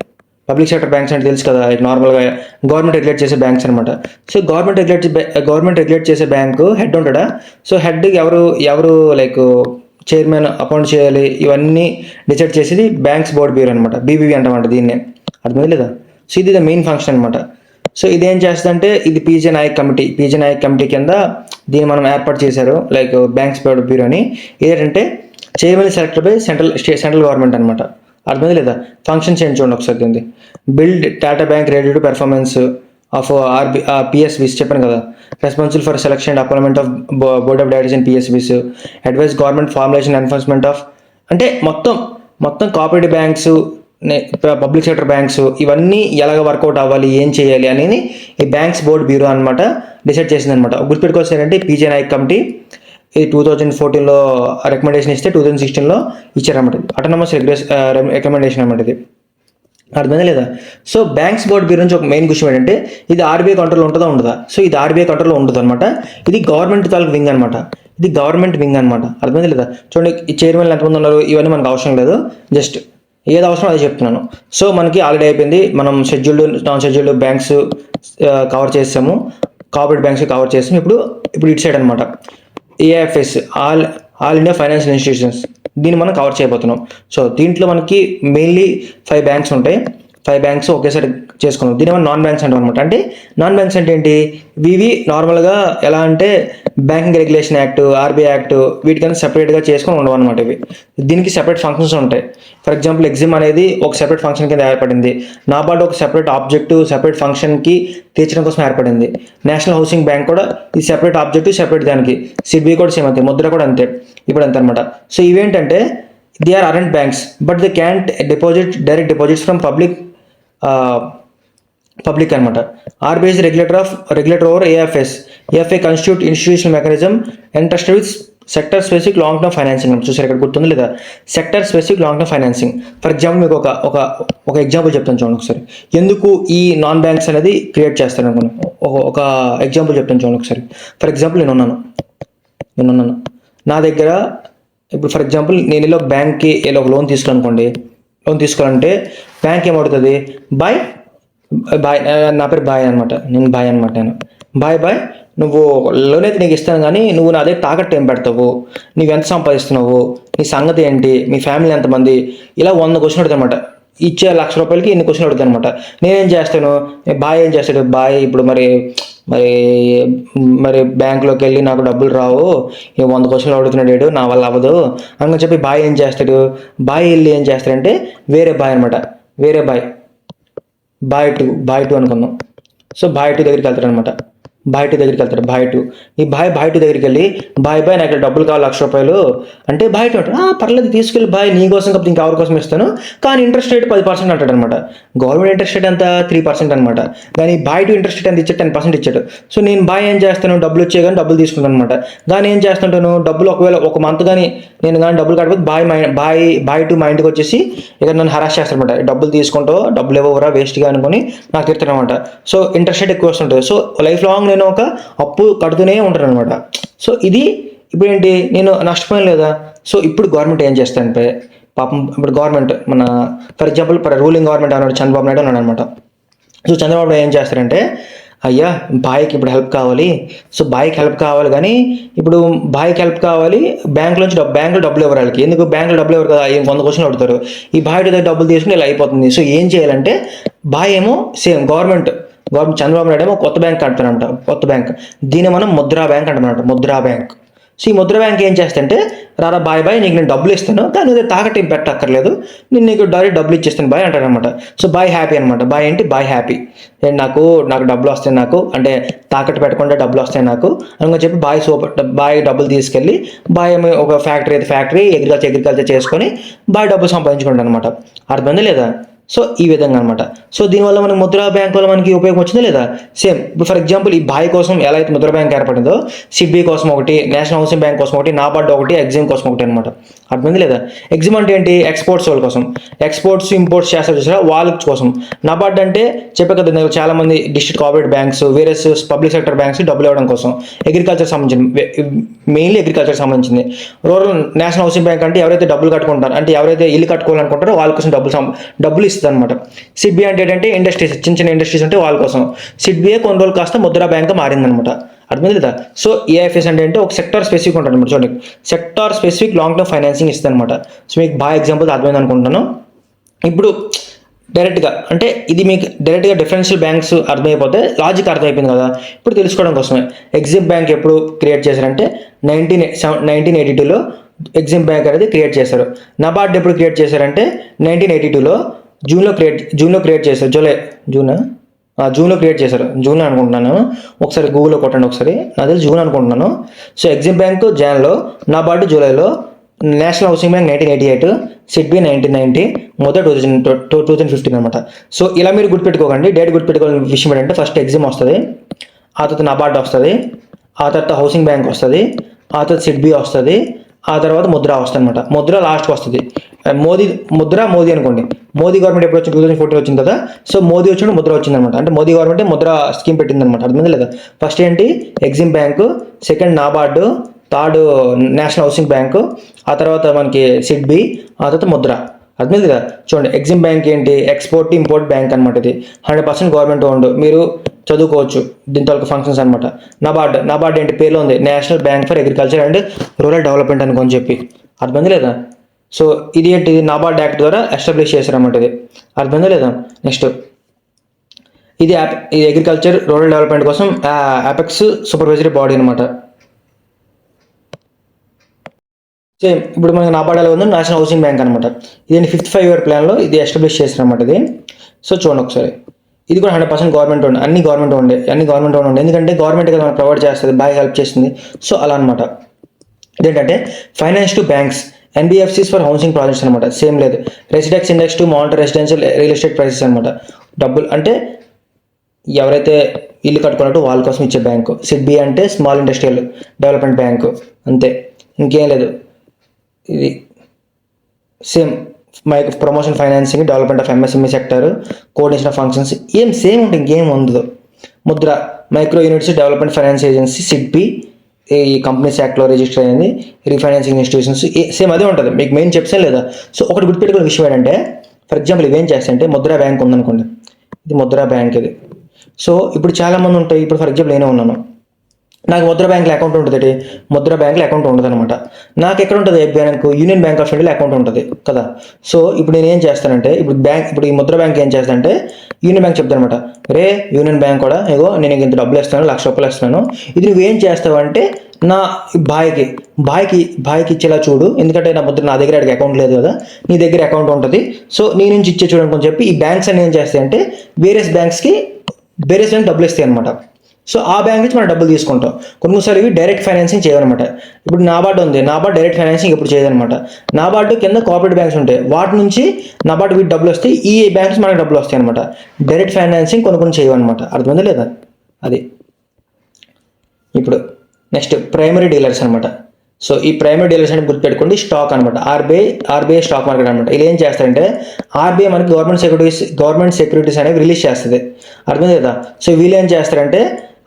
పబ్లిక్ సెక్టర్ బ్యాంక్స్ అంటే తెలుసు కదా, నార్మల్గా గవర్నమెంట్ రెగ్యులేట్ చేసే బ్యాంక్స్ అనమాట. సో గవర్నమెంట్ రెగ్యులేట్ చేసే బ్యాంకు హెడ్ ఉంటాడా, సో హెడ్ ఎవరు లైక్ చైర్మన్ అపాయింట్ చేయాలి, ఇవన్నీ డిసైడ్ చేసేది బ్యాంక్స్ బోర్డ్ బ్యూరో అనమాట, బీబీబీ అంటామంట దీన్నే. అర్థమైంది లేదా? సో ఇది ద మెయిన్ ఫంక్షన్ అనమాట. సో ఇదేం చేస్తుందంటే, ఇది పీజే నాయక్ కమిటీ కింద దీన్ని మనం ఏర్పాటు చేశారు, లైక్ బ్యాంక్స్ బోర్డ్ బ్యూరోని. ఇదేంటంటే chairman selected by central government అనమాట. అర్థమైంది లేదా? ఫంక్షన్స్ ఏంటి చూడండి ఒకసారి దీన్ని. Build data bank ready to performance of PSBs చెప్పాను కదా, responsible for selection and appointment of board of directors in PSBs, advise government formulation enforcement of, అంటే మొత్తం cooperative banks, public sector banks ఇవన్నీ ఎలాగ వర్కౌట్ అవ్వాలి, ఏం చేయాలి అనేది ఈ బ్యాంక్స్ బోర్డ్ బ్యూరో అనమాట డిసైడ్ చేసింది అనమాట. గుర్తుపెట్టుకోవాల్సిందంటే పీజే నాయక్ కమిటీ ఇది 2014లో రికమెండేషన్ ఇస్తే 2016లో ఇచ్చారన్నమాట. అటానమస్ రికమెండేషన్ అనమాట ఇది. అర్థమైందా లేదా? సో బ్యాంక్స్ బోర్డ్ బ్యూరో నుంచి ఒక మెయిన్ క్వశ్చన్ ఏంటంటే, ఇది ఆర్బీఐ కంట్రోల్లో ఉంటుందా ఉండదా? సో ఇది ఆర్బీఐ కంట్రోల్లో ఉంటుంది అనమాట. ఇది గవర్నమెంట్ తాలూకు వింగ్ అనమాట, ఇది గవర్నమెంట్ వింగ్ అనమాట. అర్థమైందా లేదా? చూడండి, ఈ చైర్మన్ ఎంతమంది ఉన్నారు ఇవన్నీ మనకు అవసరం లేదు, జస్ట్ ఏది అవసరం అదే చెప్తున్నాను. సో మనకి ఆల్రెడీ అయిపోయింది, మనం నాన్ షెడ్యూల్డ్ బ్యాంక్స్ కవర్ చేసాము, కోఆపరేటివ్ బ్యాంక్స్ కవర్ చేసాము. ఇప్పుడు ఇటు సైడ్ అనమాట AFS, all India financial institutions, దీన్ని మనం కవర్ చేయబోతున్నాం. సో దీంట్లో మనకి మెయిన్లీ 5 బ్యాంక్స్ ఉంటాయి. 5 బ్యాంక్స్ ఒకేసారి చేసుకున్నాం. దీని మనం నాన్ బ్యాంక్స్ అంటాం అనమాట. అంటే నాన్ బ్యాంక్స్ అంటే ఏంటి, ఇవి నార్మల్గా ఎలా అంటే banking regulation act, RBI act వీటికన్నా సెపరేట్గా చేసుకొని ఉండవు అనమాట. ఇవి దీనికి సెపరేట్ ఫంక్షన్స్ ఉంటాయి. ఫర్ ఎగ్జాంపుల్ ఎగ్జిమ్ అనేది ఒక సెపరేట్ ఫంక్షన్ కింద ఏర్పడింది. నాబార్డ్ ఒక సెపరేట్ ఆబ్జెక్టివ్ సెపరేట్ ఫంక్షన్కి తీర్చడం కోసం ఏర్పడింది. నేషనల్ హౌసింగ్ బ్యాంక్ కూడా ఈ సెపరేట్ ఆబ్జెక్టివ్ సెపరేట్ దానికి. సిబిఐ కూడా సేమ్ అంతే, ముద్ర కూడా అంతే, ఇప్పుడు అంతే అనమాట. సో ఇవేంటంటే they are aren't banks but they can't direct deposits from public అనమాట. RBI regulator over AFS. AFI constitute institutional mechanism entrusted with sector specific long term financing. చూసారు ఇక్కడ గుర్తుంది లేదా, sector specific long term financing. For example మీకు ఒక example చెప్తాను చూడండి ఒకసారి, ఎందుకు ఈ నాన్ బ్యాంక్స్ అనేది క్రియేట్ చేస్తాను అనుకున్నాను. ఒక ఎగ్జాంపుల్ చెప్తాను చూడండి ఒకసారి. ఫర్ ఎగ్జాంపుల్ నేను ఉన్నాను నా దగ్గర, ఇప్పుడు ఫర్ ఎగ్జాంపుల్ నేను ఇలా బ్యాంక్కి ఇలా ఒక లోన్ తీసుకోవాలనుకోండి. లోన్ తీసుకోవాలంటే బ్యాంక్ ఏమవుతుంది, బాయ్ నా పేరు బాయ్ అనమాట, నేను బాయ్ నువ్వు లోన్ అయితే నీకు ఇస్తాను, కానీ నువ్వు నా దగ్గర తాకట్టు ఏం పెడతావు, నువ్వు ఎంత సంపాదిస్తున్నావు, నీ సంగతి ఏంటి, మీ ఫ్యామిలీ ఎంతమంది, ఇలా 100 క్వశ్చన్ అడుగుతాయి అనమాట. ఇచ్చే ₹1,00,000కి ఇన్ని క్వశ్చన్ అడుగుతాయి అనమాట. నేనేం చేస్తాను, బాయ్ ఏం చేస్తాడు, బాయ్ ఇప్పుడు మరి బ్యాంకులోకి వెళ్ళి నాకు డబ్బులు రావు, 100 క్వశ్చన్లు అడుగుతున్నాడు, నా వల్ల అవ్వదు అని చెప్పి బాయ్ ఏం చేస్తాడు, బాయ్ వెళ్ళి ఏం చేస్తాడంటే వేరే బాయ్ అనమాట, వేరే బాయ్ టూ అనుకుందాం. సో బాయ్ టూ దగ్గరికి వెళ్తాడు అనమాట. బాయ్ టూ ఈ బాయ్ టూ దగ్గరికి వెళ్ళి బాయ్ నాకు డబ్బులు కావాలి ₹1,00,000 అంటే బాయ్ టూ అంటాడు, పర్లేదు తీసుకెళ్ళి బాయ్ నీ కోసం కాబట్టి ఇంకెవరి కోసం ఇస్తాను, కానీ ఇంట్రెస్ట్ రేట్ 10% అంటాడు అనమాట. గవర్నమెంట్ ఇంట్రెస్ట్ రేట్ ఎంత 3% అనమాట, కానీ బాయ్ టూ ఇంట్రెస్ట్ రేట్ ఎంత ఇచ్చాడు, 10% ఇచ్చాడు. సో నేను బాయ్ ఏం చేస్తాను, డబ్బులు వచ్చే కానీ డబ్బులు తీసుకుంటాను అనమాట. కానీ ఏం చేస్తుంటాను, డబ్బులు ఒకవేళ ఒక మంత్ కానీ నేను కానీ డబ్బులు కట్టకపోతే బాయ్ టూ మా ఇంటికి వచ్చేసి ఇక నన్ను హరాస్ చేస్తారనమాట. డబ్బులు తీసుకుంటావు, డబ్బులు ఇవ్వరా వేస్ట్గా అనుకుని నాకు తిడతాడు అనమాట. సో ఇంట్రెస్ట్ రేట్ ఎక్కువ వస్తుంటుంది. సో లైఫ్ లాంగ్ నేను ఒక అప్పు కడుతూనే ఉంటాను అనమాట. సో ఇది ఇప్పుడు ఏంటి, నేను నష్టపోయాను లేదా. సో ఇప్పుడు గవర్నమెంట్ ఏం చేస్తానంటే, పాపం ఇప్పుడు government for example ruling government అన్నాడు చంద్రబాబు నాయుడు అన్నాడు అనమాట. సో చంద్రబాబు నాయుడు ఏం చేస్తారంటే, అయ్యా బాయ్కి ఇప్పుడు హెల్ప్ కావాలి, సో బాయ్కి హెల్ప్ కావాలి కానీ ఇప్పుడు బాయ్కి హెల్ప్ కావాలి, బ్యాంకులో డబ్బులు ఇవ్వరు వాళ్ళకి, ఎందుకు బ్యాంకులో డబ్బులు ఇవ్వరు కదా, 100 క్వశ్చన్లు అడుగుతారు, ఈ బాయ్ దగ్గర డబ్బులు తీసుకుని ఇలా అయిపోతుంది. సో ఏం చేయాలంటే బాయ్ ఏమో సేమ్ గవర్నమెంట్ చంద్రబాబు నాయుడు ఏమో కొత్త బ్యాంక్ కడతానంట, కొత్త బ్యాంక్, దీన్ని మనం ముద్రా బ్యాంక్ అంటామంట, ముద్రా బ్యాంక్. సో ఈ ముద్ర బ్యాంక్ ఏం చేస్తంటే, రారా బాయ్ నీకు నేను డబ్బులు ఇస్తాను కానీ నువ్వు తాకట్టు ఏం పెట్టక్కర్లేదు, నేను నీకు డైరెక్ట్ డబ్బులు ఇచ్చేస్తాను బాయ్ అంటారనమాట. సో బాయ్ హ్యాపీ అనమాట. బాయ్ ఏంటి, బాయ్ హ్యాపీ, నాకు డబ్బులు వస్తాయి, నాకు అంటే తాకట్టు పెట్టకుండా డబ్బులు వస్తాయి నాకు అని చెప్పి బాయ్ డబ్బులు తీసుకెళ్ళి బాయ్ ఒక ఫ్యాక్టరీ అగ్రికల్చర్ చేసుకొని బాయ్ డబ్బులు సంపాదించుకుంటాను అనమాట. అర్థమైందా లేదా? సో ఈ విధంగా అనమాట. సో దీనివల్ల మనకి ముద్రా బ్యాంక్ వల్ల మనకి ఉపయోగం వచ్చిందా లేదా? సేమ్ ఇప్పుడు ఫర్ ఎగ్జాంపుల్ ఈ బాయ్ కోసం ఎలా అయితే ముద్రా బ్యాంక్ ఏర్పడిందో, సిడ్బీ కోసం ఒకటి, నేషనల్ హౌసింగ్ బ్యాంక్ కోసం ఒకటి, నాబార్డ్ ఒకటి, ఎగ్జిమ్ కోసం ఒకటి అనమాట. అర్థమైంది లేదా? ఎగ్జిమ్ అంటే ఏంటి, ఎక్స్పోర్ట్స్ వాళ్ళ కోసం, ఎక్స్పోర్ట్స్ ఇంపోర్ట్స్ చేస్తారు చూసారా వాళ్ళ కోసం. నాబార్డ్ అంటే చెప్పే కదా, చాలా మంది డిస్ట్రిక్ట్ కోఆపరేటివ్ బ్యాంక్స్, వేరే పబ్లిక్ సెక్టర్ బ్యాంక్స్ డబ్బులు ఇవ్వడం కోసం, అగ్రికల్చర్ సంబంధించింది, మెయిన్లీ అగ్రికల్చర్ సంబంధించింది. రూరల్ నేషనల్ హౌసింగ్ బ్యాంక్ అంటే ఎవరైతే డబ్బులు కట్టుకుంటారు, అంటే ఎవరైతే ఇల్లు కట్టుకోవాలనుకుంటారో వాళ్ళ కోసం డబ్బులు ఇస్తుంది అనమాట. సిడ్బీ అంటే ఏంటంటే ఇండస్ట్రీస్, చిన్న ఇండస్ట్రీస్ అంటే వాళ్ళ కోసం. సిడ్బీఏ కొన్ని రోజులు కాస్త ముద్రా బ్యాంక్ మారిందనమాట. అర్థమైంది లేదా? సో ఏఐఎఫ్ఎస్ అంటే ఒక సెక్టార్ స్పెసిఫిక్ ఉంటుంది అనమాట. చూడండి, sector specific long term financing ఇస్తుంది అనమాట. సో మీకు బాగా ఎగ్జాంపుల్ అర్థమైంది అనుకుంటున్నాను. ఇప్పుడు డైరెక్ట్గా అంటే ఇది మీకు డైరెక్ట్గా డిఫరెన్షియల్ బ్యాంక్స్ అర్థమైపోతే లాజిక్ అర్థమైపోయింది కదా. ఇప్పుడు తెలుసుకోవడం కోసమే ఎగ్జిమ్ బ్యాంక్ ఎప్పుడు క్రియేట్ చేశారంటే 1982లో ఎగ్జిమ్ బ్యాంక్ అనేది క్రియేట్ చేశారు. నబార్డ్ ఎప్పుడు క్రియేట్ చేశారంటే 1982లో జూన్లో క్రియేట్ చేశారు. జూన్లో క్రియేట్ చేశారు, జూన్ అనుకుంటున్నాను, ఒకసారి గూగుల్లో కొట్టండి ఒకసారి, నాది జూన్ అనుకుంటున్నాను. సో ఎగ్జిమ్ బ్యాంక్ జాన్లో, నాబార్డు జూలైలో, నేషనల్ హౌసింగ్ బ్యాంక్ 1988, సిడ్బీ 1990, మొదట 2015 అనమాట. సో ఇలా మీరు గుర్తుపెట్టుకోకండి. డేట్ గుర్తుపెట్టుకోవాల్సిన విషయం ఏంటంటే ఫస్ట్ ఎగ్జిమ్ వస్తుంది, ఆ తర్వాత నాబార్డ్ వస్తుంది, ఆ తర్వాత హౌసింగ్ బ్యాంక్ వస్తుంది, ఆ తర్వాత సిడ్బీ వస్తుంది, ఆ తర్వాత ముద్ర వస్తుంది అనమాట. ముద్ర లాస్ట్కి వస్తుంది. మోదీ అనుకోండి, మోదీ గవర్నమెంట్ ఎప్పుడు వచ్చింది, 2014 వచ్చింది కదా. సో మోదీ వచ్చినప్పుడు ముద్ర వచ్చింది అనమాట. అంటే మోదీ గవర్నమెంట్ ముద్ర స్కీమ్ పెట్టింది అనమాట. అర్థమైంది లేదా? ఫస్ట్ ఏంటి, EXIM bank, second NABARD, third national housing bank, ఆ తర్వాత మనకి సిడ్బీ, ఆ తర్వాత ముద్ర. అర్థమైంది కదా? చూడండి, ఎగ్జిమ్ బ్యాంక్ ఏంటి, ఎక్స్పోర్ట్ ఇంపోర్ట్ బ్యాంక్ అనమాట. ఇది 100% గవర్నమెంట్ ఓన్డ్, మీరు చదువుకోవచ్చు దీని తాలూకు ఫంక్షన్స్ అనమాట. నాబార్డ్ ఏంటి, పేర్లో ఉంది, national bank for agriculture and rural development అనుకొని చెప్పి. అర్థమైంది లేదా? సో ఇది ఏంటి, నాబార్డ్ యాక్ట్ ద్వారా ఎస్టాబ్లిష్ చేశారన్నమాట. ఇది అర్థమైందా లేదా? నెక్స్ట్ ఇది అగ్రికల్చర్ రూరల్ డెవలప్మెంట్ కోసం అపెక్స్ సూపర్వైజరీ బాడీ అనమాట. సేమ్ ఇప్పుడు మనకి నాబార్డ్ ఎలా ఉంది, నేషనల్ హౌసింగ్ బ్యాంక్ అనమాట. ఇది 5th 5-year ప్లాన్లో ఇది ఎస్టాబ్లిష్ చేశారన్నమాట. ఇది సో చూడండి ఒకసారి, ఇది కూడా 100% గవర్నమెంట్ ఉండే, అన్ని గవర్నమెంట్ ఉండే, ఎందుకంటే గవర్నమెంట్ కదా మనకు ప్రొవైడ్ చేస్తుంది, బాగా హెల్ప్ చేస్తుంది. సో అలా అనమాట. ఇదేంటంటే finance to banks, NBFCs for housing projects అనమాట. సేమ్ లేదు, RESIDEX index to monitor residential real estate prices అనమాట. డబ్బులు అంటే ఎవరైతే ఇల్లు కట్టుకున్నట్టు వాళ్ళ కోసం ఇచ్చే బ్యాంకు. సిడ్బీ అంటే స్మాల్ ఇండస్ట్రియల్ డెవలప్మెంట్ బ్యాంకు, అంతే, ఇంకేం లేదు. ఇది same promotion financing, development of MSME sector, coordination of functions, ఏం సేమ్ ఉంటుంది, ఇంకేం ఉండదు. Mudra micro units development finance agency, SIDBI ఈ కంపెనీస్ యాక్ట్లో రిజిస్టర్ అయింది, రీఫైనాన్సింగ్ ఇన్స్టిట్యూషన్స్ సేమ్ అదే ఉంటుంది. మీకు మెయిన్ చెప్తాను లేదా? సో ఒకటి గుర్తుపెట్టుకునే విషయం ఏంటంటే, ఫర్ ఎగ్జాంపుల్ ఇవేం చేస్తాయంటే, ముద్రా బ్యాంక్ ఉందనుకోండి, ఇది ముద్రా బ్యాంక్ ఇది. సో ఇప్పుడు చాలామంది ఉంటాయి, ఇప్పుడు ఫర్ ఎగ్జాంపుల్ నేనే ఉన్నాను, నాకు ముద్రా బ్యాంక్లో అకౌంట్ ఉంటుంది, ముద్రా బ్యాంక్లో అకౌంట్ ఉండదు అనమాట. నాకు ఎక్కడ ఉంటుంది, బ్యాంకు యూనియన్ బ్యాంక్ ఆఫ్ ఇండియాలో అకౌంట్ ఉంటుంది కదా. సో ఇప్పుడు నేను ఏం చేస్తానంటే, ఇప్పుడు ఈ ముద్రా బ్యాంక్ ఏం చేస్తానంటే, యూనియన్ బ్యాంక్ చెప్తాను అనమాట, రే యూనియన్ బ్యాంక్ కూడా ఇగో నేను ఇంత డబ్బులు ఇస్తాను, ₹1,00,000 ఇస్తున్నాను, ఇది నువ్వేం చేస్తావంటే నా బాయ్కి ఇచ్చేలా చూడు, ఎందుకంటే నా దగ్గర అడిగే అకౌంట్ లేదు కదా, నీ దగ్గర అకౌంట్ ఉంటుంది, సో నీ నుంచి ఇచ్చే చూడని చెప్పి ఈ బ్యాంక్స్ అన్ని ఏం చేస్తాయంటే వేరే బ్యాంక్స్కి డబ్బులు ఇస్తాయి అనమాట. సో ఆ బ్యాంక్ నుంచి మనం డబ్బులు తీసుకుంటాం. కొన్నిసార్లు ఇవి డైరెక్ట్ ఫైనాన్సింగ్ చేయదనమాట. ఇప్పుడు నాబార్డ్ ఉంది, నాబార్డ్ డైరెక్ట్ ఫైనాన్సింగ్ ఎప్పుడు చేయదనమాట. నాబార్డు కింద కోఆపరేటివ్ బ్యాంక్స్ ఉంటాయి, వాటి నుంచి నాబార్డు వీటి డబ్బులు వస్తాయి, ఈ బ్యాంక్స్ మనకు డబ్బులు వస్తాయి అనమాట. డైరెక్ట్ ఫైనాన్సింగ్ కొన్ని చేయవన్నమాట. అర్థమైందా లేదా? అది ఇప్పుడు నెక్స్ట్ ప్రైమరీ డీలర్స్ అనమాట. సో ఈ ప్రైమరీ డీలర్స్ అంటే గుర్తుపెట్టుకోండి, స్టాక్ అనమాట. ఆర్బీఐ స్టాక్ మార్కెట్ అనమాట. ఇలా ఏం చేస్తారంటే ఆర్బీఐ మనకి గవర్నమెంట్ సెక్యూరిటీస్ అనేవి రిలీజ్ చేస్తుంది. అర్థమైంది కదా? సో వీళ్ళు ఏం చేస్తారంటే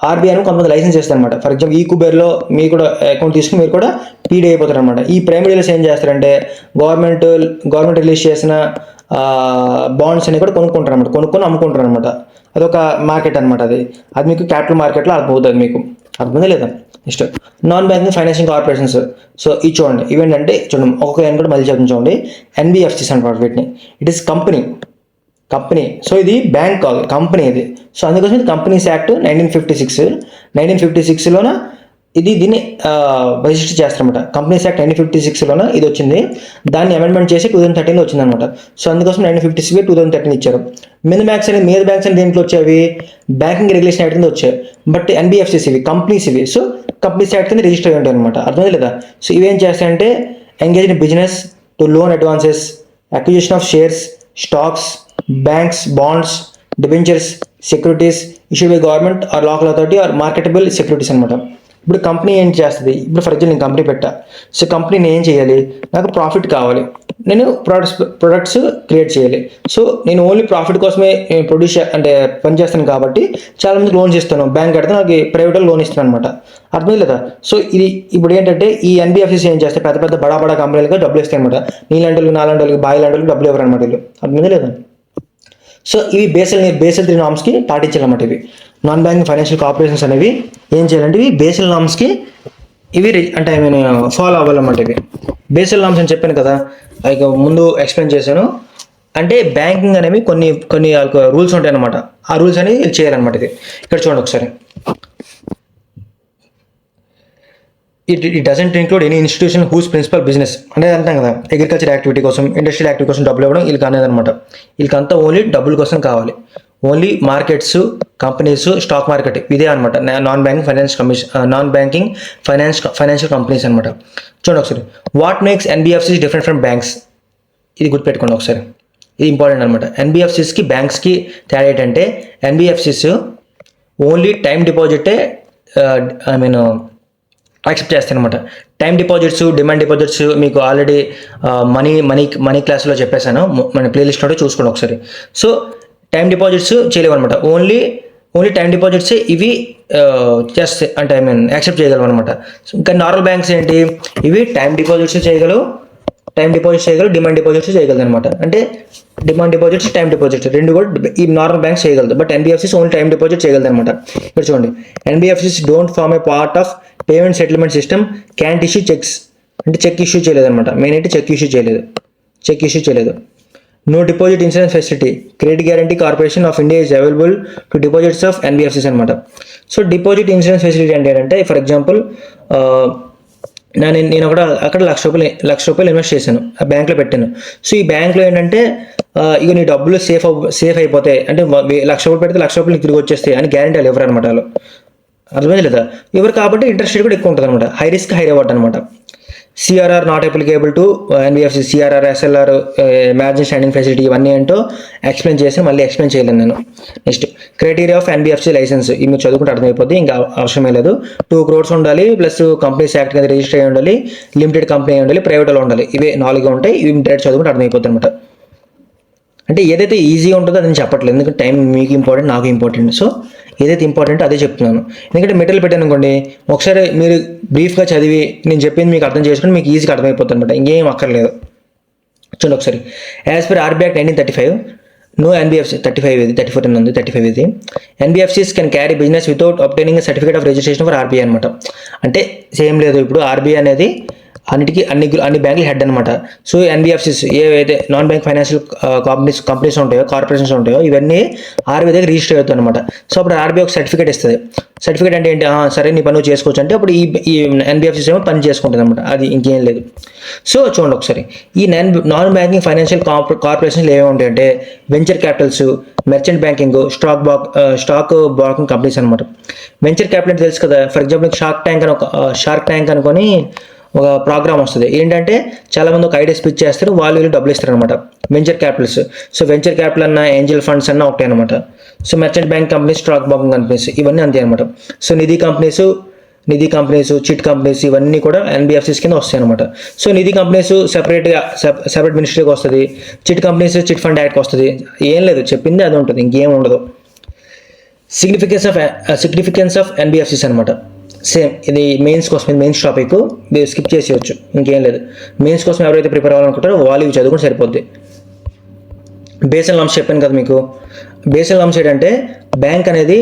ఆర్బీఐ కొంతమంది లైసెన్స్ చేస్తారు అనమాట. ఫర్ ఎగ్జాంపుల్ ఈ కుబేర్లో మీరు కూడా అకౌంట్ తీసుకుని మీరు కూడా పీడీ అయిపోతారు అనమాట. ఈ ప్రైమరీ డీలర్స్ ఏం చేస్తారంటే గవర్నమెంట్ రిలీజ్ చేసిన బాండ్స్ అనేవి కూడా కొనుక్కుంటారు అనమాట, కొనుక్కొని అమ్ముకుంటారు అనమాట. అదొక మార్కెట్ అనమాట. అది మీకు క్యాపిటల్ మార్కెట్లో అర్థమవుతుంది, మీకు అర్థమైందా లేదా. Next non banking financial corporations. So ఇది చూడండి, ఇవేంటంటే చూడండి ఒక్కొక్క కూడా మళ్ళీ చూడండి. ఎన్బిఎఫ్సిస్ అంటారు వీటిని. It is company. సో ఇది బ్యాంక్ కాదు, కంపెనీ ఇది. సో అందుకోసం ఇది కంపెనీస్ యాక్ట్ 1956లోన దీన్ని రిజిస్టర్ చేస్తారనమాట. కంపెనీస్ యాక్ట్ 1956లోన ఇది వచ్చింది. దాన్ని అమెండ్మెంట్ చేసి 2013లో వచ్చిందనమాట. సో అందుకోసం 1956 2013 ఇచ్చారు. మీద బ్యాంక్స్ అని దేంట్లో వచ్చేవి, బ్యాంకింగ్ రెగ్యులేషన్ యాక్ట్ కింద వచ్చాయి. బట్ ఎన్బిఎఫ్సిస్ ఇవి కంపెనీస్ ఇవి. సో కంపెనీస్ యాక్ట్ కింద రిజిస్టర్ అయ్యి ఉంటాయి అనమాట. అర్థమైంది లేదా. సో ఇవేం చేస్తాయంటే engage in business to loan advances, acquisition of shares, stocks, banks, bonds, debentures, securities issued by government or local authority or marketable securities అనమాట. ఇప్పుడు కంపెనీ ఏం చేస్తుంది, ఇప్పుడు ఫర్ ఎగ్జాంపుల్ నేను కంపెనీ పెట్టా. సో కంపెనీని ఏం చేయాలి, నాకు ప్రాఫిట్ కావాలి, నేను ప్రొడక్ట్స్ క్రియేట్ చేయాలి. సో నేను ఓన్లీ ప్రాఫిట్ కోసమే ప్రొడ్యూస్ పని చేస్తాను కాబట్టి చాలా మందికి లోన్స్ ఇస్తాను. బ్యాంక్ కడితే నాకు ప్రైవేట్ లోన్ ఇస్తాను అనమాట. అర్థమైంది లేదా. సో ఇది ఇప్పుడు ఏంటంటే ఈ ఎన్బిఎఫ్సిస్ ఏం చేస్తే పెద్ద పెద్ద బడా కంపెనీలకు డబ్బులు ఇస్తాయి అనమాట. నీలాంటి నాలాంటి బాయ్ లాంటి డబ్బులు ఇవ్వరు అనమాట వీళ్ళు. అర్థమైంది లేదా. సో ఇవి బేసల్ 3 నామ్స్కి పాటించాలన్నమాట. ఇవి నాన్ బ్యాంకింగ్ ఫైనాన్షియల్ కార్పొరేషన్స్ అనేవి ఏం చేయాలంటే ఇవి బేసల్ నామ్స్కి ఫాలో అవ్వాలన్నమాట. ఇవి బేసల్ నామ్స్ అని చెప్పాను కదా, ఇక ముందు ఎక్స్ప్లెయిన్ చేశాను. అంటే బ్యాంకింగ్ అనేవి కొన్ని రూల్స్ ఉంటాయి అన్నమాట. ఆ రూల్స్ అనేవి చేయాలన్నమాట. ఇది ఇక్కడ చూడండి ఒకసారి. It doesn't include any institution whose principal business అనేది అంటాం కదా, అగ్రికల్చర్ యాక్టివిటీ కోసం, ఇండస్ట్రియల్ యాక్టివిటీ కోసం డబ్బులు ఇవ్వడం వీళ్ళకి అనేది అనమాట. వీళ్ళకంతా ఓన్లీ డబ్బుల కోసం కావాలి. Only markets, companies, stock market ఇదే అనమాట నాన్ బ్యాంకింగ్ ఫైనాన్షియల్ కంపెనీస్ అనమాట. చూడండి ఒకసారి. What makes NBFCs different from banks, ఇది గుర్తుపెట్టుకోండి ఒకసారి, ఇది ఇంపార్టెంట్ అనమాట. ఎన్బిఎఫ్సిస్కి బ్యాంక్స్కి తేడా ఏంటంటే ఎన్బిఎఫ్సిస్ ఓన్లీ టైం డిపాజిటే యాక్సెప్ట్ చేస్తాను అనమాట. టైం డిపాజిట్స్, డిమాండ్ డిపాజిట్స్ మీకు ఆల్రెడీ మనీ క్లాస్లో చెప్పేశాను, మన ప్లేలిస్ట్లో చూసుకోండి ఒకసారి. సో టైం డిపాజిట్స్ చేయలేవు అనమాట. ఓన్లీ టైం డిపాజిట్స్ ఇవి చేస్తే యాక్సెప్ట్ చేయగలవు అనమాట. ఇంకా నార్మల్ బ్యాంక్స్ ఏంటి, ఇవి టైం డిపాజిట్స్ చేయగలవు, డిమాండ్ డిపాజిట్స్ చేయగలదు అనమాట. అంటే డిమాండ్ డిపాజిట్స్, టైం డిపాజిట్స్ రెండు కూడా ఈ నార్మల్ బ్యాంక్స్ చేయగలదు. But NBFCs only time deposit చేయగలదు అనమాట. ఇక్కడ చూడండి, NBFCs don't form a part of payment settlement system, can't issue cheques, అంటే చెక్ ఇష్యూ చేయలేదు అనమాట. మెయిన్ అయితే చెక్ ఇష్యూ చేయలేదు. No deposit insurance facility, credit guarantee corporation of India is available to deposits of NBFCs అనమాట. So deposit insurance facility అంటే ఏంటంటే for example నేను అక్కడ ₹1,00,000 ఇన్వెస్ట్ చేశాను, ఆ బ్యాంక్లో పెట్టాను. సో ఈ బ్యాంక్లో ఏంటంటే ఇక నీ డబ్బులు సేఫ్ అయిపోతాయి, అంటే ₹1,00,000 పెడితే ₹1,00,000 తిరిగి వచ్చేస్తాయి అని గ్యారంటీ వాళ్ళు ఎవరు అనమాట. వాళ్ళు అర్థమైంది లేదా. ఎవరు కాబట్టి ఇంట్రెస్ట్ రేట్ కూడా ఎక్కువ ఉంటుంది అనమాట. హై రిస్క్ హై రివార్డ్ అనమాట. CRR not applicable to NBFC. CRR, SLR, margin standing facility ఇవన్నీ ఏంటో ఎక్స్ప్లెయిన్ చేయలేను నేను. Next criteria of NBFC licence, ఇవి మీరు చదువుకుంటే అర్థమైపోద్ది, ఇంకా అవసరమే లేదు. 2 crores ఉండాలి, ప్లస్ కంపెనీస్ యాక్ట్ కింద రిజిస్టర్ అయ్యి ఉండాలి, లిమిటెడ్ కంపెనీ ఉండాలి, ప్రైవేట్లో ఉండాలి. ఇవే 4 ఉంటాయి. ఇవి డైరెక్ట్ చదువుకుంటే అర్థమైపోద్ది అనమాట. అంటే ఏదైతే ఈజీగా ఉంటుందో అది నేను చెప్పట్లేదు, ఎందుకంటే టైం మీకు ఇంపార్టెంట్, నాకు ఇంపార్టెంట్. సో ఏదైతే ఇంపార్టెంట్ అదే చెప్తున్నాను. ఎందుకంటే మెటీరియల్ పెట్టాను అనుకోండి, ఒకసారి మీరు బ్రీఫ్గా చదివి నేను చెప్పింది మీకు అర్థం చేసుకుని మీకు ఈజీగా అర్థమైపోతుంది అనమాట. ఇంకేం అక్కర్లేదు. చూడండి ఒకసారి. As per RBI act 1935 no NBFC 34 ఉంది, 35 ఇది. NBFCs can carry business without obtaining certificate of registration for RBI అనమాట. అంటే సేమ్ లేదు. ఇప్పుడు ఆర్బీఐ అనేది అన్ని బ్యాంకులు హెడ్ అనమాట. సో ఎన్బిఎఫ్సిస్ ఏవైతే నాన్ బ్యాంక్ ఫైనాన్షియల్ కంపెనీస్ ఉంటాయో, కార్పొరేషన్స్ ఉంటాయో, ఇవన్నీ ఆర్బీఐ దగ్గర రిజిస్టర్ అవుతాయి అనమాట. సో అప్పుడు ఆర్బీఐ ఒక సర్టిఫికేట్ ఇస్తుంది. సర్టిఫికేట్ అంటే ఏంటి, సరే నీ పని చేసుకోవచ్చు అంటే అప్పుడు ఈ ఎన్బిఎఫ్సిస్ ఏమో పని చేసుకుంటుంది అనమాట. అది ఇంకేం లేదు. సో చూడండి ఒకసారి. ఈ నాన్ బ్యాంకింగ్ ఫైనాన్షియల్ కార్పొరేషన్లు ఏమేమి ఉంటాయంటే venture Capitals, merchant banking, stock broking companies అనమాట. వెంచర్ క్యాపిటల్ తెలుసు కదా. ఫర్ ఎగ్జాంపుల్ షార్క్ ట్యాంక్ అనుకొని ఒక ప్రోగ్రామ్ వస్తుంది. ఏంటంటే చాలామంది ఒక ఐడియా స్పిచ్ చేస్తారు, వాళ్ళు డబ్బులు ఇస్తారు అనమాట. Venture Capitals. So venture capital అన్న, ఏంజల్ ఫండ్స్ అన్న ఒకటే అనమాట. So merchant bank companies, stock broking companies ఇవన్నీ అంతే అనమాట. సో నిధి కంపెనీస్, చిట్ కంపెనీస్ ఇవన్నీ కూడా ఎన్బిఎఫ్సిస్ కింద వస్తాయి అనమాట. సో నిధి కంపెనీస్ సెపరేట్ మినిస్ట్రీకి వస్తుంది. చిట్ కంపెనీస్ చిట్ ఫండ్ యాక్ట్కి వస్తుంది. ఏం లేదు, చెప్పింది అది ఉంటుంది, ఇంకేం ఉండదు. సిగ్నిఫికెన్స్ ఆఫ్ ఎన్బిఎఫ్సిస్ అనమాట. సేమ్ ఇది మెయిన్స్ కోసం, ఇది మెయిన్స్ టాపిక్, మీరు స్కిప్ చేసేయచ్చు, ఇంకేం లేదు. మెయిన్స్ కోసం ఎవరైతే ప్రిపేర్ అవ్వాలనుకుంటారో వాళ్ళు ఇవి చదువుకుంటే సరిపోద్ది. బేసల్ నామ్స్ చెప్పాను కదా మీకు. బేసల్ నామ్స్ ఏంటంటే బ్యాంక్ అనేది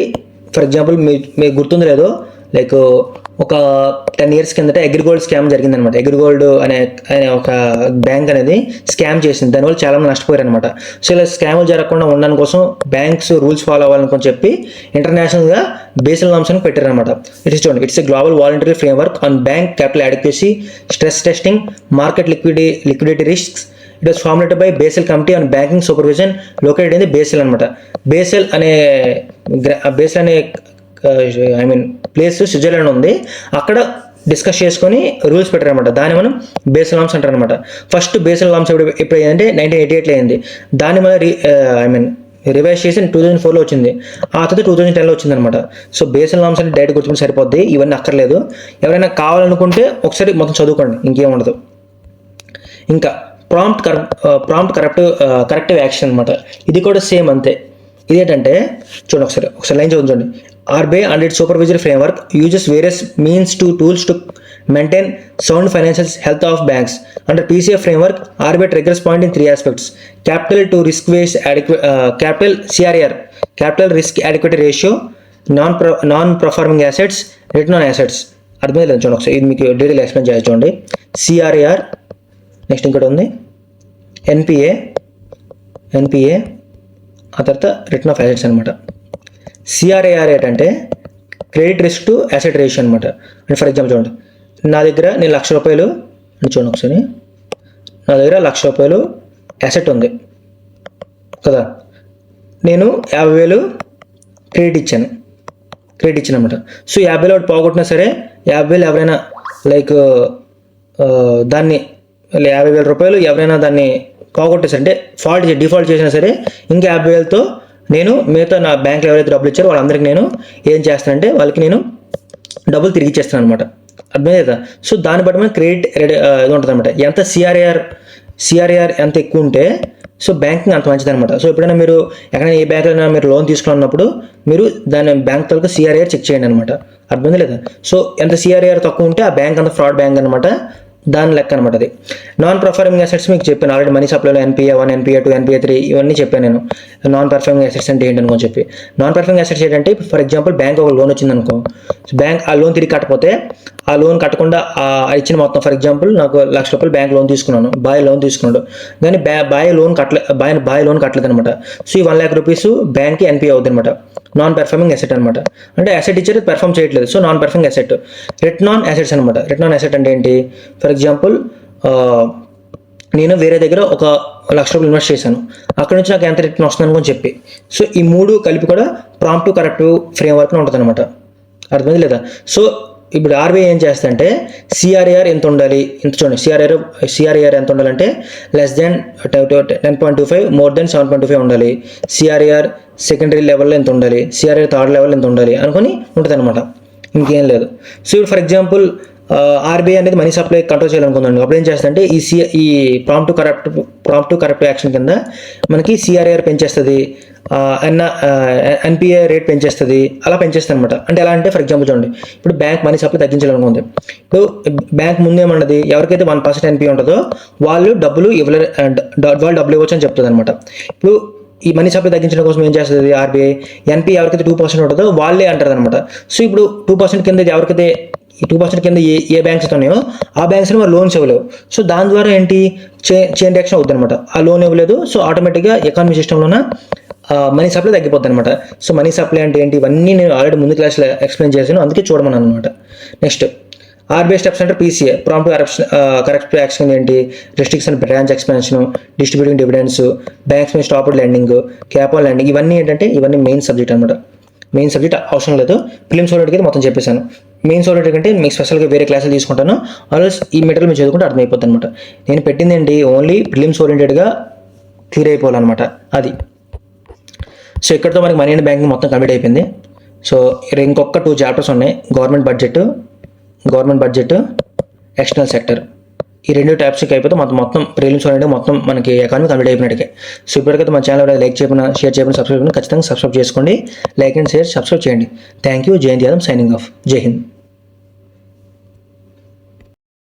ఫర్ ఎగ్జాంపుల్ మీకు గుర్తుందో లేదో, లైక్ ఒక 10 years కిందట అగ్రిగోల్డ్ స్కామ్ జరిగిందనమాట. అగ్రిగోల్డ్ అనే ఒక బ్యాంక్ అనేది స్కామ్ చేసింది, దానివల్ల చాలా మంది నష్టపోయారు అనమాట. సో ఇలా స్కామ్లు జరగకుండా ఉండడం కోసం బ్యాంక్స్ రూల్స్ ఫాలో అవ్వాలని చెప్పి ఇంటర్నేషనల్గా బేసల్ నామ్స్ అని పెట్టారనమాట. చూడండి, it's a global voluntary framework on bank capital adequacy, stress testing, market liquidity risks. It was formulated by basal committee on banking supervision located in the basal అనమాట. Basal అనే place Switzerland ఉంది. అక్కడ discuss చేసుకొని rules పెట్టారనమాట. దాన్ని మనం basal norms అంటారు అనమాట. ఫస్ట్ బేసల్ నామ్స్ ఎప్పుడు అయ్యిందంటే 1988లో అయింది. దాన్ని మనం రివైజ్ చేసి 2004లో వచ్చింది. ఆ తర్వాత 2010లో వచ్చింది అనమాట. సో బేసల్ నామ్స్ అంటే డైరెక్ట్ గుర్తుకుని సరిపోద్ది, ఇవన్నీ అక్కర్లేదు. ఎవరైనా కావాలనుకుంటే ఒకసారి మొత్తం చదువుకోండి, ఇంకేం ఉండదు. ఇంకా ప్రాంప్ట్ కరెక్టివ్ యాక్షన్ అనమాట. ఇది కూడా సేమ్ అంతే. ఇదేంటంటే చూడండి, ఒకసారి లైన్ చూడండి. RBI and its supervisory framework uses various tools to maintain sound financial health of banks. Under PCA framework, RBI triggers point in 3 aspects: capital to risk based capital CRAR, capital risk adequacy ratio, non-performing assets, return on assets. అర్థమైంది లేదు చూడండి, ఒకసారి ఇది మీకు detail explain చేయాలి. చూడండి, CRAR, next ఇంకోటి ఉంది NPA, ఆ తర్వాత రిటర్న్ ఆఫ్ అసెట్స్ అనమాట. CRAR ఏంటంటే credit risk to asset ratio అనమాట. అంటే ఫర్ ఎగ్జాంపుల్ చూడండి, నా దగ్గర నేను 1,00,000 రూపాయలు అని చూడండి ఒకసారి, నా దగ్గర 1,00,000 రూపాయలు అసెట్ ఉంది కదా, నేను 50,000 క్రెడిట్ ఇచ్చాను అనమాట. సో 50,000 ఒకటి పోగొట్టినా సరే, 50,000 ఎవరైనా లైక్ దాన్ని 50,000 రూపాయలు ఎవరైనా దాన్ని పోగొట్టేసారు అంటే డిఫాల్ట్ చేసినా సరే, ఇంకా 50,000తో నేను మిగతా నా బ్యాంక్లో ఎవరైతే డబ్బులు ఇచ్చారో వాళ్ళందరికీ నేను ఏం చేస్తానంటే వాళ్ళకి నేను డబ్బులు తిరిగి ఇచ్చేస్తాను అనమాట. అర్థమైంది కదా. సో దాన్ని బట్టి మనం క్రెడిట్ ఇది ఉంటుంది అనమాట. ఎంత సిఆర్ఏఆర్ ఎంత ఎక్కువ ఉంటే సో బ్యాంకింగ్ అంత మంచిది అనమాట. సో ఎప్పుడైనా మీరు ఎక్కడైనా ఏ బ్యాంకులో మీరు లోన్ తీసుకున్నప్పుడు మీరు దాని బ్యాంక్ తరఫు CRAR చెక్ చేయండి అనమాట. అర్థమైంది లేదా. సో ఎంత CRAR తక్కువ ఉంటే ఆ బ్యాంక్ అంత ఫ్రాడ్ బ్యాంక్ అనమాట, దాని లెక్క అనమాట. అది నాన్ పర్ఫార్మింగ్ అసెట్స్ మీకు చెప్పాను already, money సప్లైలో NPA 1, NPA 2, NPA 3 ఇవన్నీ చెప్పాను నేను. నాన్ పర్ఫార్మింగ్ అసెట్స్ అంటే ఏంటనుకో చెప్పి. నాన్ పర్ఫార్మింగ్ అసెట్స్ ఏంటంటే ఫర్ ఎగ్జాంపుల్ బ్యాంక్ ఒక లోన్ వచ్చింది అనుకో, బ్యాంక్ ఆ లోన్ తిరిగి కట్టకపోతే, ఆ లోన్ కట్టకుండా ఇచ్చిన మొత్తం ఫర్ ఎగ్జాంపుల్ నాకు 1,00,000 రూపాయలు బ్యాంక్ లోన్ తీసుకున్నాను, బాయ్ లోన్ తీసుకున్నాడు, కానీ బాయ్ లోన్ కట్టలేదు అనమాట. సో ఈ 1,00,000 రూపీస్ బ్యాంక్కి NPA అవుతుంది అనమాట. నాన్ పర్ఫార్మింగ్ అసెట్ అనమాట. అంటే అసెట్ ఇచ్చేది పెర్ఫామ్ చేయట్లేదు, so non performing asset. Return on assets అనమాట. రిటర్న్ ఆన్ అసెట్ అంటే ఏంటి, ఫర్ ఎగ్జాంపుల్ నేను వేరే దగ్గర ఒక 1,00,000 రూపాయలు ఇన్వెస్ట్ చేశాను, అక్కడ నుంచి నాకు ఎంత రిటర్న్ వస్తుంది అనుకొని చెప్పి. సో ఈ 3 కలిపి కూడా ప్రాంప్ట్ టు కరెక్టివ్ ఫ్రేమ్వర్క్ ఉంటుంది అనమాట. అర్థమైంది లేదా. సో ఇప్పుడు RBI ఏం చేస్తుందంటే CRAR ఎంత ఉండాలి, ఇంత చూడండి, CRAR ఎంత ఉండాలంటే లెస్ దెన్ 10.25, మోర్ దెన్ 7.25 ఉండాలి. CRAR సెకండరీ లెవెల్లో ఎంత ఉండాలి, CRAR థర్డ్ లెవెల్ ఎంత ఉండాలి అనుకొని ఉంటుంది అనమాట, ఇంకేం లేదు. సో ఇప్పుడు ఫర్ ఎగ్జాంపుల్ RBI అనేది మనీ సప్లై కంట్రోల్ చేయాలనుకుందండి. అప్పుడు ఏం చేస్తుందంటే ఈ ప్రాంప్ట్ టు కరెక్టివ్ యాక్షన్ కింద మనకి CRAR పెంచేస్తుంది, NPA రేట్ పెంచేస్తుంది, అలా పెంచేస్తుంది అనమాట. అంటే ఎలా అంటే ఫర్ ఎగ్జాంపుల్ చూడండి, ఇప్పుడు బ్యాంక్ మనీ సప్లై తగ్గించాలనుకుంది. ఇప్పుడు బ్యాంక్ ముందేమన్నది ఎవరికైతే 1% NPA ఉంటుందో వాళ్ళు డబ్బులు ఇవ్వచ్చు అని చెప్తుంది అనమాట. ఇప్పుడు ఈ మనీ సప్లై తగ్గించడం కోసం ఏం చేస్తుంది RBI, NPA ఎవరికైతే 2% ఉంటుందో వాళ్ళే అంటారు అనమాట. సో ఇప్పుడు 2% కింద ఎవరికైతే ఈ 2% కింద ఏ బ్యాంక్స్ ఉన్నాయో ఆ బ్యాంక్స్ని మరి లోన్స్ ఇవ్వలేవు. సో దాని ద్వారా ఏంటి చైన్ రియాక్షన్ అవుతుంది అనమాట. ఆ లోన్ ఇవ్వలేదు, సో ఆటోమేటిక్గా ఎకానమీ సిస్టంలోన మనీ సప్లై తగ్గిపోద్ది అనమాట. సో మనీ సప్లై అంటే ఏంటి, ఇవన్నీ నేను ఆల్రెడీ ముందు క్లాస్లో ఎక్స్ప్లెయిన్ చేశాను, అందుకే చూడమన్నాను అనమాట. నెక్స్ట్ RBI స్టెప్స్ అంటే PCA ప్రాంప్ట్ కరెక్టివ్ యాక్షన్ ఏంటి, restriction branch expansion, distributing dividends, banks మీద stop lending, cap on lending, ఇవన్నీ ఏంటంటే ఇవన్నీ మెయిన్ సబ్జెక్ట్ అనమాట. మెయిన్ సబ్జెక్ట్ అవసరం లేదు, ప్రిలిమ్స్ ఓరియంటెడ్ అయితే మొత్తం చెప్పేశాను. మెయిన్స్ ఓరియంటెడ్ కంటే మీకు స్పెషల్గా వేరే క్లాసులు తీసుకుంటాను, ఆల్వేస్ ఈ మెటీరియల్ మీరు చదువుకుంటే అర్థమైపోతుంది అనమాట. నేను పెట్టింది ఏంటి ఓన్లీ ప్రిలిమ్స్ ఓరియంటెడ్గా క్లియర్ అయిపోవాలన్నమాట అది. సో ఇక్కడితో మనకి మనీ అండ్ బ్యాంకింగ్ మొత్తం కంప్లీట్ అయిపోయింది. సో ఇంకొక 2 చాప్టర్స్ ఉన్నాయి, గవర్నమెంట్ బడ్జెట్, ఎక్స్టర్నల్ సెక్టర్. ఈ 2 టైప్స్కి అయిపోతే మొత్తం ప్రిలిమ్స్ ఓరియంటెడ్ మొత్తం మనకి ఎకానమీ కంప్లీట్ అయిపోయినట్టుగా. సో ఇప్పటికైతే మన ఛానల్ లైక్ చేయకుండా, షేర్ చేయకుండా, సబ్స్క్రైబ్ చేయకుండా ఖచ్చితంగా సబ్స్క్రైబ్ చేసుకోండి. లైక్ అండ్ షేర్, సబ్స్క్రైబ్ చేయండి. Thank you. Jayant Yadav signing off. జై హింద్.